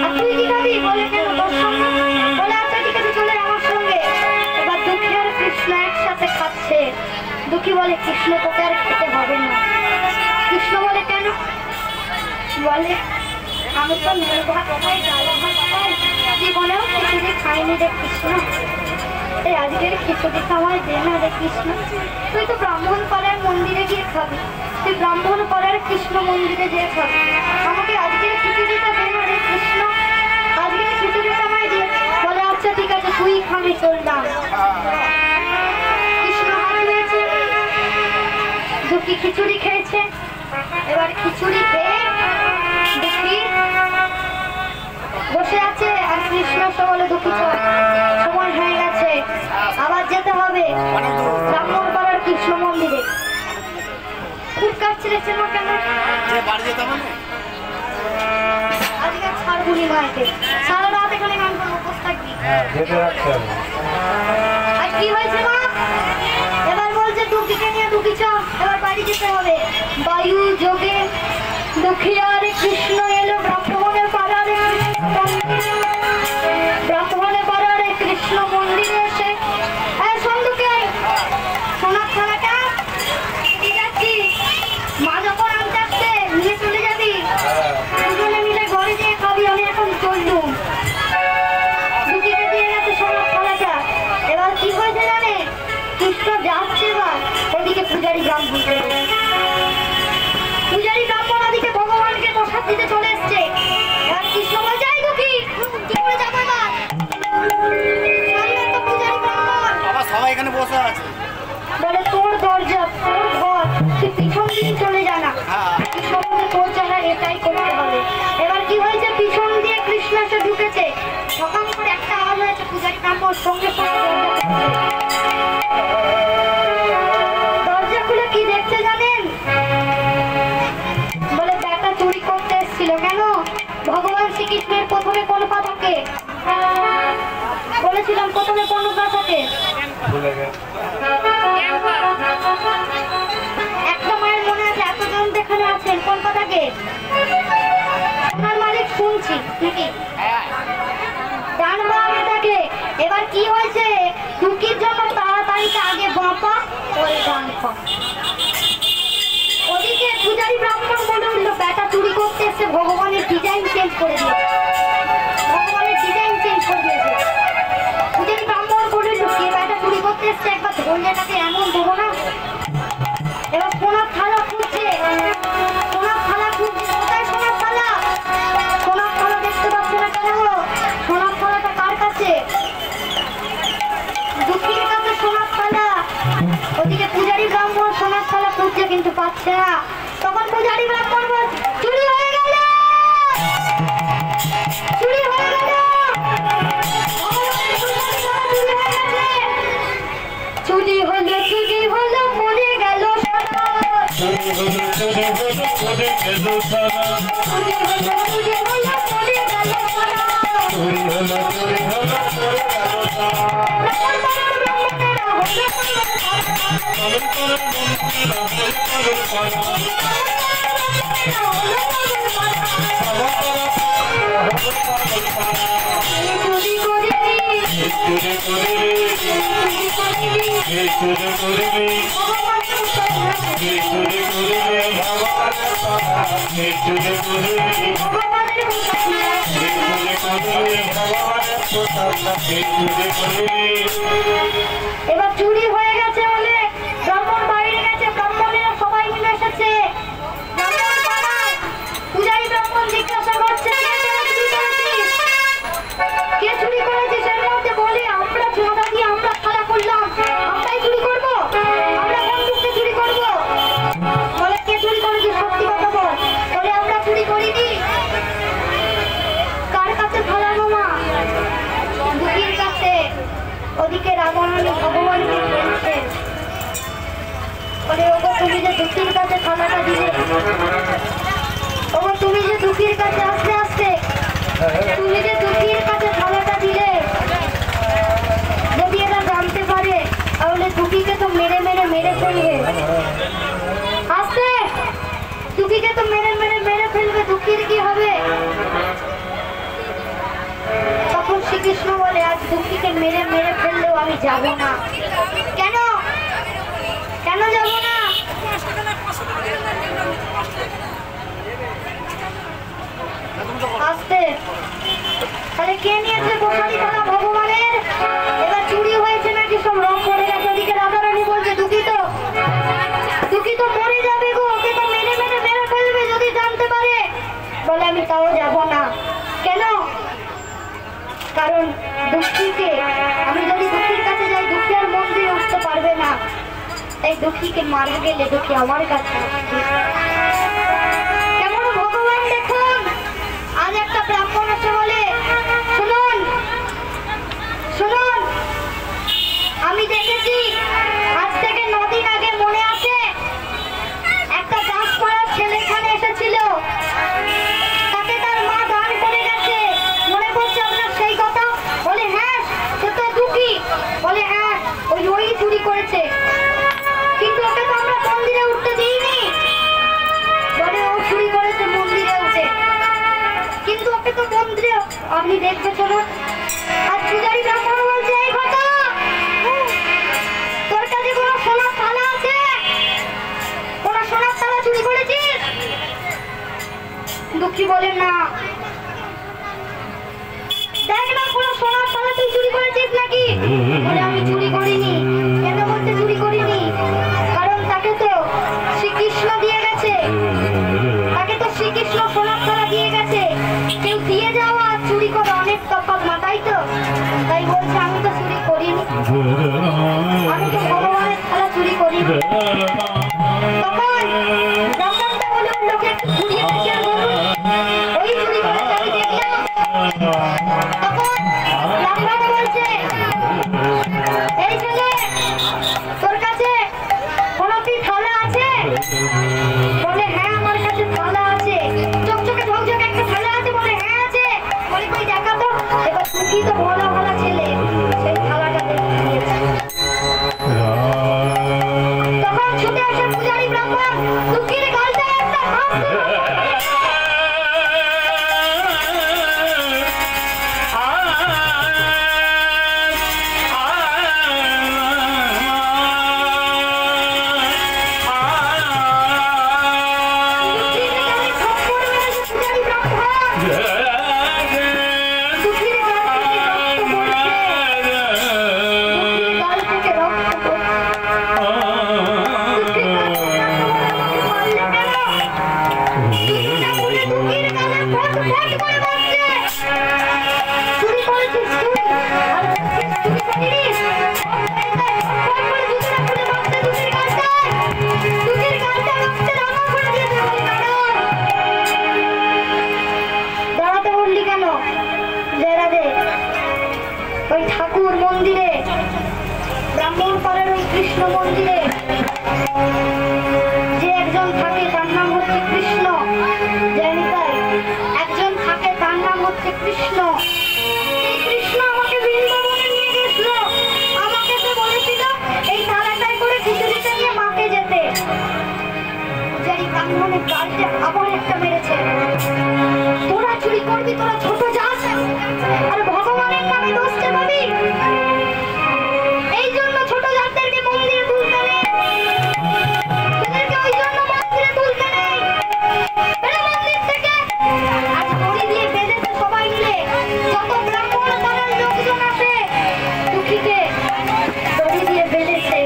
আর তুই কি খাবি? বলে কেন তোর সঙ্গে? বলে আচ্ছা ঠিক আছে, চলে আমার সঙ্গে। এবার দুঃখী আর কৃষ্ণ একসাথে খাচ্ছে। দুঃখী বলে কৃষ্ণ তোকে আর খেতে হবে না। কৃষ্ণ বলে কেন? বলে আমি তো নুন ভাত খাই, ডাল ভাত খাই, জীবনেও খিচুড়ি খাইনি রে কৃষ্ণ। এই আজকের খিচুড়িটা আমায় দে না রে কৃষ্ণ। তুই তো ব্রাহ্মণ পাড়ার মন্দিরে গিয়ে খাবি, তুই ব্রাহ্মণ পাড়ার কৃষ্ণ মন্দিরে গিয়ে খাবি, আমাকে আজকের খিচুড়িটা দে না রে কৃষ্ণ। আজকের খিচুড়িটা আমায় দে। বলে আচ্ছা ঠিক আছে, তুই খাবি, চললাম। কৃষ্ণ হাত হয়েছে, দুঃখী খিচুড়ি খেয়েছে। এবার খিচুড়ি খেয়ে দুঃখী বসে আছে, আর কৃষ্ণ সে বলে দুঃখী চল, সময় হয়ে গেছে, আবার যেতে হবে ব্রাহ্মণ পাড়ার কৃষ্ণ মন্দিরে। খুব কাটছিলেছে না কেন? বাড়ি যেতে হবে। আজকে ছাড়বুনি মাকে, সারা রাত এখানে গান করবো, বস থাকবি। আর কি হয়েছে মা? এবার বলছে দুঃখীকে নিয়ে দুঃখী চ, এবার বাড়ি যেতে হবে। বায়ু যোগে দুঃখী আর কৃষ্ণ এলো ব্রাহ্মণের পাড়ারে, ব্রাহ্মণের পাড়ারে কৃষ্ণ মন্দিরে এসে সন্ধুকে সোনার থালাটা ঠিক আছে, মা যখন আনতে আসছে নিয়ে চলে যাবি, দুজনে মিলে ঘরে যেয়ে খাবি। আমি এখন চললুম। দুঃখীকে দিয়ে গেছে সোনার থালাটা। এবার কি হয়েছে জানে? কৃষ্ণ যাচ্ছে, এবার ওদিকে পূজারী ব্রাহ্মণ, পূজারী ব্রাহ্মণ ওদিকে ভগবানকে প্রসাদ দিতে চলে এসছে। এবার কৃষ্ণ বলছে এই দুঃখী কি করে যাবো এবার? সামনে তো পূজারী ব্রাহ্মণ। বাবা সবাই এখানে বসে আছে। বলে তোর দরজা, তোর ঘর, তুই পিছন দিয়ে চলে যা না। কৃষ্ণ বলে তোর জায়গা এটাই করতে হবে। এবার কি হয়েছে? পিছন দিয়ে কৃষ্ণ এসে ঢুকেছে। সকাল করে একটা আওয়াজ হয়েছে, পূজারী ব্রাহ্মণ সঙ্গে সঙ্গে দরজা খুলে কি দেখছে জানেন? বলে ব্যাটা চুরি করতে এসেছিল। কেন? ভগবান শ্রীকৃষ্ণের প্রথমে কোন পা থাকে? একটা মায়ের মনে আছে এতজন যেখানে আছেন কলকাতাকে ওনার মালিক শুনছি নাকি জানবো আমি তাকে। এবার কি হয়েছে টুকির জন্য তাড়াতাড়িতে আগে বাঁপা পরে গান পা। ওদিকে পূজারি ব্রাহ্মণ বলে উঠলো ব্যাটা চুরি করতে এসে ভগবানের ডিজাইন চেঞ্জ করে দিয়েছে, ভগবানের ডিজাইন চেঞ্জ করে দিয়েছে। পূজারি ব্রাহ্মণ বলে উঠলো কে ব্যাটা চুরি করতে এসছে একবার ধরলে তাকে এমন দেবো না। এবার সোনার থালা খুঁজছে, সোনার থালা খুঁজছে, কোথায় সোনার থালা? সোনার থালা দেখতে পাচ্ছে না কেন? সোনার থালাটা কার কাছে? দুঃখীর কাছে সোনার থালা। ওদিকে পূজারি ব্রাহ্মণ সোনার থালা খুঁজছে কিন্তু পাচ্ছে না। তখন পূজারি ব্রাহ্মণ বল চুরি হয়ে গেল, চুরি হয়ে গেল, চুরি হলো, চুরি হলো, মরে গেল সোনা। চুরি হলো, চুরি হলো, মরে গেল সোনা। চুরি হলো, চুরি হলো, মরে গেল সোনা। চুরি হলো, চুরি হলো, মরে গেল সোনা। ব্রাহ্মণেরা হলো চুরি করিনি, চুরি করিনি, চুরি করিনি, এবার চুরি হয়ে গেছে বলে ব্রাহ্মণ বাইরে গেছে, ব্রাহ্মণেরা সবাই মিলে এসেছে। পূজারি ব্রাহ্মণ জিজ্ঞাসা করছে কে চুরি করেছিস? এর মধ্যে বলে আমরা চোরা দিয়ে আমরা খারাপ করলাম, আমরাই চুরি করবো, আমরা বন্ধুকে চুরি করবো। বলে কে চুরি করেছিস সত্যি কথা বল। বলে আমরা চুরি করিনি। কার কাছে থালা মামা? দুঃখীর কাছে। ওদিকে রাবণানি ভগবানকে বলছে বলে ওগো তুমি যে দুঃখীর কাছে থালাটা দিলে, ওগো তুমি যে দুঃখীর কাছে আস্তে আস্তে তুমি যে দুঃখীর কাছে থালাটা দিলে, যদি এরা জানতে পারে তাহলে দুঃখীকে তো মেরে মেরে মেরে ফেলবে। আস্তে দুঃখীকে তো মেরে মেরে মেরে ফেলবে, দুঃখীর কি হবে? তখন শ্রীকৃষ্ণ বলে আজ দুঃখীকে মেরে মেরে ফেললেও আমি যাব না। কেন? কেন যাব না? আস্তে তাহলে কে নিয়েছে গোসালি থালা ভগবানের? এবার চুরি হয়েছে নাকি সব রং পড়ে গেছে। ওদিকে রাধারানী বলছে দুঃখী তো মরে যাবে গো, ওকে তো মেরে মেরে মেরে ফেলবে যদি জানতে পারে। বলে আমি তাও যাব না। কেন? কারণ দুঃখীকে আমি যদি দুঃখীর কাছে যাই দুঃখী আর মন্দিরে উঠতে পারবে না, তাই দুঃখীকে মারা গেলে দুঃখী আমার কাছে আসবে। কেমন ভগবান দেখুন। আজ একটা ব্রাহ্মণ আছে বলে শুনুন শুনুন আমি দেখেছি আজ থেকে 9 দিন আগে মনে আছে একটা দাসপাড়ার ছেলে এখানে এসেছিল, তাকে তার মা দান করে গেছে। মনে পড়ছে আপনার সেই কথা? বলে হ্যাঁ সে তো দুঃখী। বলে হ্যাঁ ওই চুরি করেছে, কিন্তু ওকে তো আমরা মন্দিরে উঠতে দিইনি। বলে ও চুরি করেছে মন্দিরে উঠে, কিন্তু ওকে তো মন্দিরে আপনি দেখবে চলুন। আর পূজারি ব্রাহ্মণ বলছে এই কথা, তোর কাছে কোনো সোনার থালা আছে? কোনো সোনার থালা চুরি করেছিস? দুঃখী বলে না। দেখ না কোনো সোনার থালা তুই চুরি করেছিস নাকি? বলে আমি চুরি করিনি। কেন বলতে চুরি করিনি? কারণ তাকে তো শ্রীকৃষ্ণ দিয়ে গেছে, তাকে তো শ্রীকৃষ্ণ সোনার থালা দিয়ে গেছে। কেউ দিয়ে যাওয়া আর চুরি করা অনেক তফাৎ না, তাই তো? তাই বলছে আমি তো চুরি করিনি, আমি তো ভগবানের থালা চুরি করিনি। তখন ব্রাহ্মণটা বলে লোকে একটু ঘুরিয়ে দেখে বলুন ওই চুরি করেছে আমি দেখলাম। তখন ব্রাহ্মণ বলছে এই ছেলে তোর কাছে কোনো কি থালা আছে? বলে হ্যাঁ আমার কাছে থালা আছে। চকচকে ঝকঝকে একটা থালা আছে? বলে হ্যাঁ আছে। বলে কই দেখা তো। এবার দুঃখী তো ভোলা ভোলা ছেলে সেই থালাটা দেখে নিয়েছে। ওই ঠাকুর মন্দিরে, ব্রাহ্মণ পাড়ার ওই কৃষ্ণ মন্দিরে যে একজন থাকে তার নাম হচ্ছে কৃষ্ণ। জানি তাই একজন থাকে তার নাম হচ্ছে কৃষ্ণ। এই কৃষ্ণ আমাকে বৃন্দাবনে নিয়ে গেছিল। আমাকে তো বলেছিল এই থালাটাই করে খিচুড়িটা নিয়ে মাকে যেতে। জানি ব্রাহ্মণে গাড়িতে আবার একটা মেরেছে। তোরা চুরি করবি, তোরা ছোট যাস, আর ভগবানের নামে দোষ চাপাবি। এই জন্য ছোট জাতদেরকে মন্দিরে তুলতে নেই, এদেরকে ওই জন্য মন্দিরে তুলতে নেই। বেরো মন্দির থেকে। আজ দড়ি দিয়ে বেঁধেছে সবাই মিলে, যত ব্রাহ্মণ পাড়ার লোকজন আসে দুঃখীকে দড়ি দিয়ে বেঁধেছে।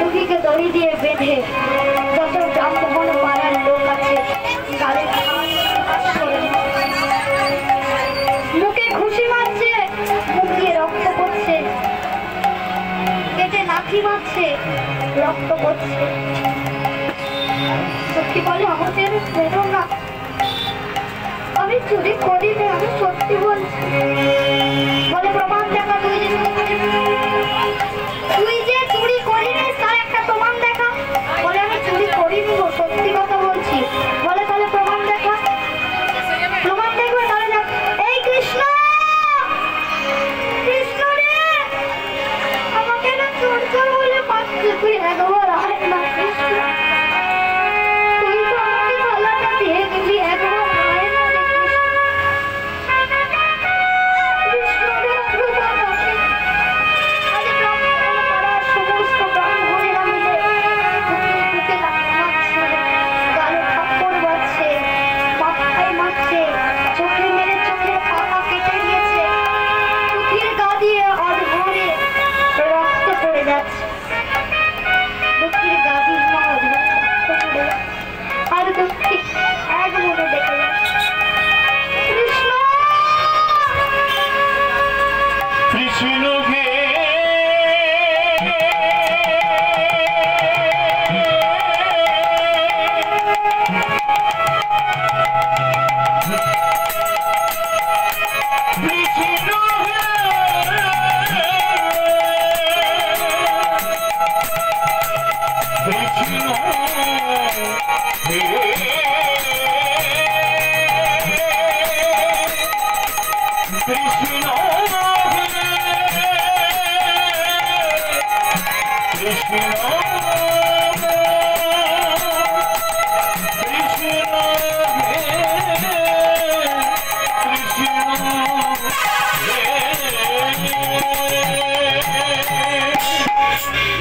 দুঃখীকে দড়ি দিয়ে বেঁধে যত ব্রাহ্মণ পাড়ার লোক আছে গালে মুখে ঘুষি মারছে, মুখ দিয়ে রক্ত পড়ছে, পেটে লাঠি মারছে, রক্ত পড়ছে। সত্যি বলে আমাকে বেরো না, আমি চুরি করিনি, আমি সত্যি বলছি। বলে প্রমাণ দেখা, তুই যে চুরি করিনি তার একটা প্রমাণ দেখা। বলে আমি চুরি করিনি গো, সত্যি কথা বলছি। বলে তাহলে প্রমাণ দেখা। প্রমাণ দেখবে তাহলে দেখ। এই কৃষ্ণ, কৃষ্ণ রে, আমাকে না চোর চোর বলে পাচ্ছে, তুই একবার আয় না কৃষ্ণ। তুই তো আমাকে থালাটা দিয়ে দিলি, একবার আয় না রে কৃষ্ণ। কৃষ্ণ রে, একবার আয়। আজ ব্রাহ্মণ পাড়ার সমস্ত ব্রাহ্মণেরা মিলে বুকে লাথি মারছে, গালে থাপ্পড় মারছে, মাথায় মারছে, চোখে মেরে চোখের পাতা কেটে দিয়েছে। চোখের গা দিয়ে অধরে রক্ত পড়ে যাচ্ছে। চোখের গা দিয়ে অধরে রক্ত পড়ে যাচ্ছে। আর দুঃখী এক মনে দেখে যাচ্ছে কৃষ্ণ, কৃষ্ণ গে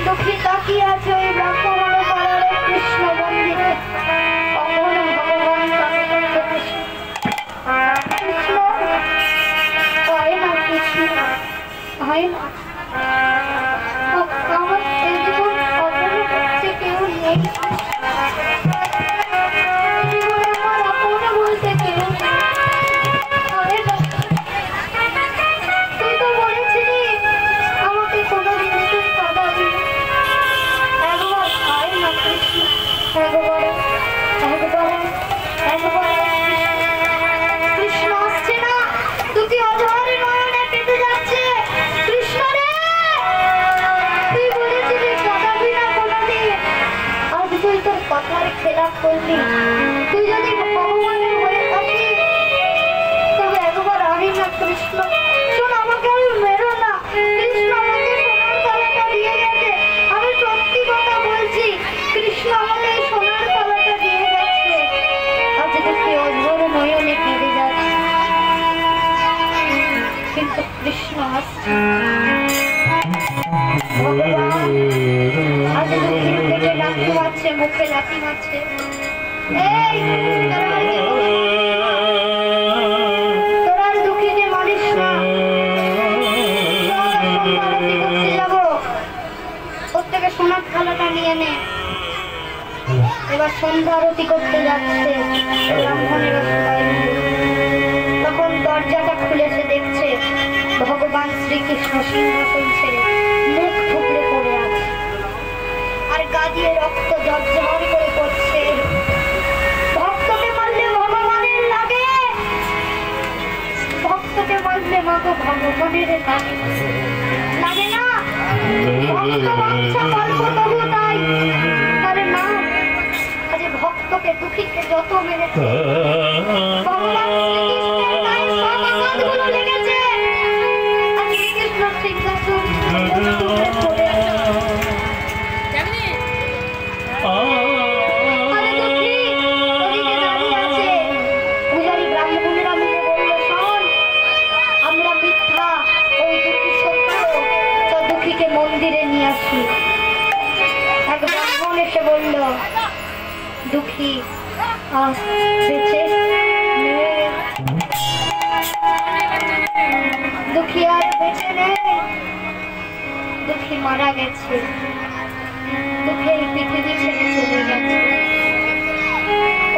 দুঃখী তাকিয়ে আছে ওই ব্রাহ্মণ পাড়ার কৃষ্ণ মন্দিরে। কখনো ভগবান তাকে বলছে, কৃষ্ণ হয় না, কৃষ্ণ হয় না। আমার এই জীবন অপূর্ণ হচ্ছে, কেউ নেই। জীবনে আমার অপূর্ণ বলতে কেউ নেই। হয় না। তুই তো বলেছিলি আমাকে কোনোদিন তুই কাঁদাবি না। একবার হয় না কৃষ্ণ, একবারে একবারে একবারে। কৃষ্ণ আসছে না, দুটি অঝরে নয়নে কেঁদে যাচ্ছে। কৃষ্ণ রে, তুই বলেছিলি কাঁদাবি না কোনোদিন, আজ তুই তোর কথার খেলাপ করলি। তুই যদি ভগবানের হয়ে থাকিস তবে একবার আয় না কৃষ্ণ। শোন, আমাকে আর মেরো না কৃষ্ণ, আমাকে সোনার থালাটা দিয়ে গেছে, আমি সত্যি কথা বলছি। কৃষ্ণ আমাকে এই সোনার থালাটা দিয়ে গেছে। আজ দেখি অঝরে নয়নে কেঁদে যাচ্ছে, কিন্তু কৃষ্ণ আসছে। ভগবান আজ দুঃখীর পেটে লাথি মারছে, মুখে লাথি মারছে। এই তোরা আর কি বলিস? তোরা আর দুঃখীকে মারিস না। আরতি করতে যাবো, ওর থেকে সোনার থালাটা নিয়ে নে। এবার সন্ধ্যা আরতি করতে যাচ্ছে ব্রাহ্মণেরা সবাই মিলে। তখন দরজাটা খুলেছে, দেখছে ভগবান শ্রীকৃষ্ণ সিংহাসন ছেড়ে মুখ থুবড়ে পড়ে আছে, আর গা দিয়ে রক্ত ঝরঝর করে পড়ছে। ভক্তকে মারলে ভগবানের লাগে, তো ভগবানের লাগে লাগে না ভক্ত বাঞ্ছা কল্প তবু তাই আরে না আজ ভক্তকে দুঃখীকে যত মেরেছে ভগবান শ্রীকৃষ্ণের গায়ে সব আঘাতগুলো লেগেছে আজ শ্রীকৃষ্ণ সিংহাসন পড়ে আছে আরে দুঃখী ওদিকে দাঁড়িয়ে আছে পূজারী ব্রাহ্মণেরা মিলে বলল শোন আমরা মিথ্যা ওই দুঃখী সত্য তো দুঃখীকে মন্দিরে নিয়ে আসি এক ব্রাহ্মণ এসে বলল দুঃখী বেঁচে নেই দুঃখী আর বেঁচে নেই দুঃখী মারা গেছে দুঃখী এই পৃথিবী ছেড়ে চলে গেছে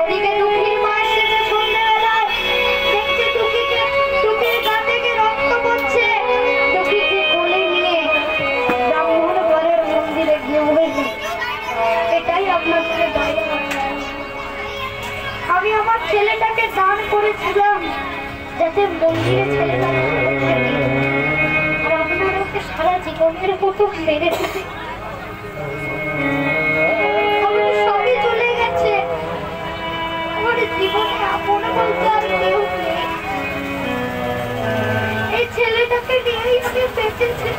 ওদিকে দুঃখীর মা এসেছে সন্ধ্যাবেলায় দেখছে দুঃখীর গা থেকে রক্ত পড়ছে দুঃখীকে কোলে নিয়ে ব্রাহ্মণ ঘরের মন্দিরে গিয়ে বলছে এটাই আপনাদের দয়া আমি আমার ছেলেটাকে দান করেছিলাম যাতে মন্দিরে ছেলেটাকে আর আপনারা ওকে সারা জীবনের মতো মেরে দিতে সবই চলে গেছে আমার জীবনে আপন বলতে আর কেউ নেই এই ছেলেটাকে নিয়েই আমি বেঁচেছি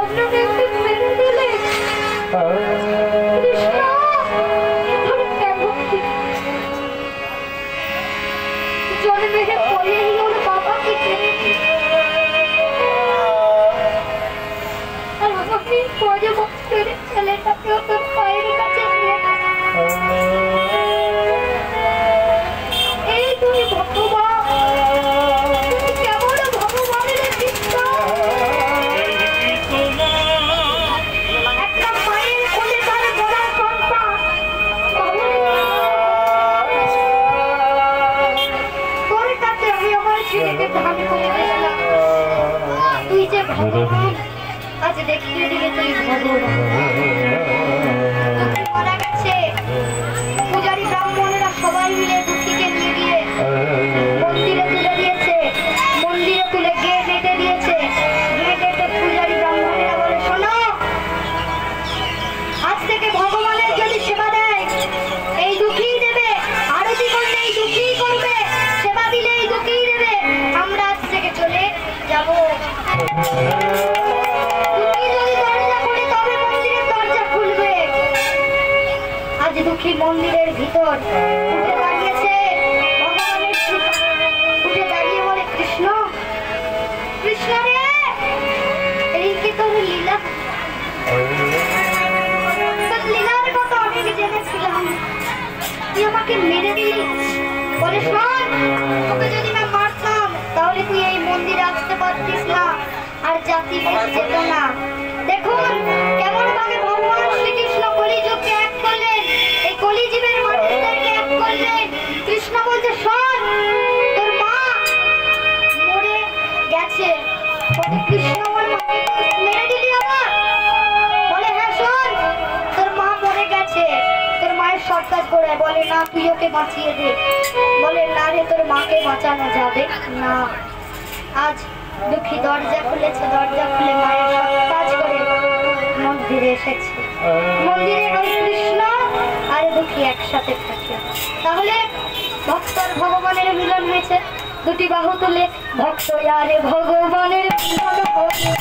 আপনারা একটু মেরে দিলে কৃষ্ণ জন্মের পরেই ওর বাবাকে পেয়েছি আর আমি 5 বছরের ছেলেটাকে ওর পায়ের কাছে নিয়ে এই তুই ভগবান তুমি কেমন ভগবানের কৃষ্ণ একটা মায়ের কোলে তার বড় সন্তান তোর কাছে আমি আমার ছেলেকে দান করে দিলাম তুই যে ভগবান আজ দেখিয়ে দিলে তুই ভগবান দুঃখী মারা গেছে পূজারী ব্রাহ্মণেরা সবাই মিলে দুঃখীকে নিয়ে গিয়ে মন্দিরে তুলে দিয়েছে মন্দিরে তুলে গেট এঁটে দিয়েছে গেট এঁটে পূজারী ব্রাহ্মণেরা বলে শোনো আজ থেকে ভগবানের যদি সেবা দেয় এই দুঃখীই দেবে আরতি করলে এই দুঃখীই করবে সেবা দিলে এই দুঃখীই দেবে আমরা আজ থেকে চলে যাব আজ দুঃখী মন্দিরের ভিতর উঠে দাঁড়িয়েছে ভগবানের উঠে দাঁড়িয়ে বলে কৃষ্ণ কৃষ্ণ রে এই কি তোর লীলা তোর লীলার কথা অনেক জেনেছিলাম তুই আমাকে মেরে দিলি বলে শোন তোকে যদি আমি মারতাম তাহলে তুই এই মন্দিরে আসতে পারতিস না আর জাতি বেঁচে যেত না দেখুন কেমন ভাবে ভগবান শ্রীকৃষ্ণ কলিযুগকে এক করলেন এই কলিজীবের মানুষদেরকে এক করলেন কৃষ্ণ বলছে শোন তোর মা মরে গেছে বলে কৃষ্ণ আমার মাকে মেরে দিলি আবার বলে হ্যাঁ শোন তোর মা মরে গেছে তোর মায়ের সৎকার করে বলে না তুই ওকে বাঁচিয়ে দে বলে না রে তোর মাকে বাঁচানো যাবে না আজ দুঃখী দরজা খুলেছে দরজা খুলে মায়ের সব কাজ করে মন্দিরে এসেছে মন্দিরে ওই কৃষ্ণ আর দুঃখী একসাথে থাকে তাহলে ভক্তর ভগবানের মিলন হয়েছে দুটি বাহু তুলে ভক্ত আরে ভগবানের মিলন হরিল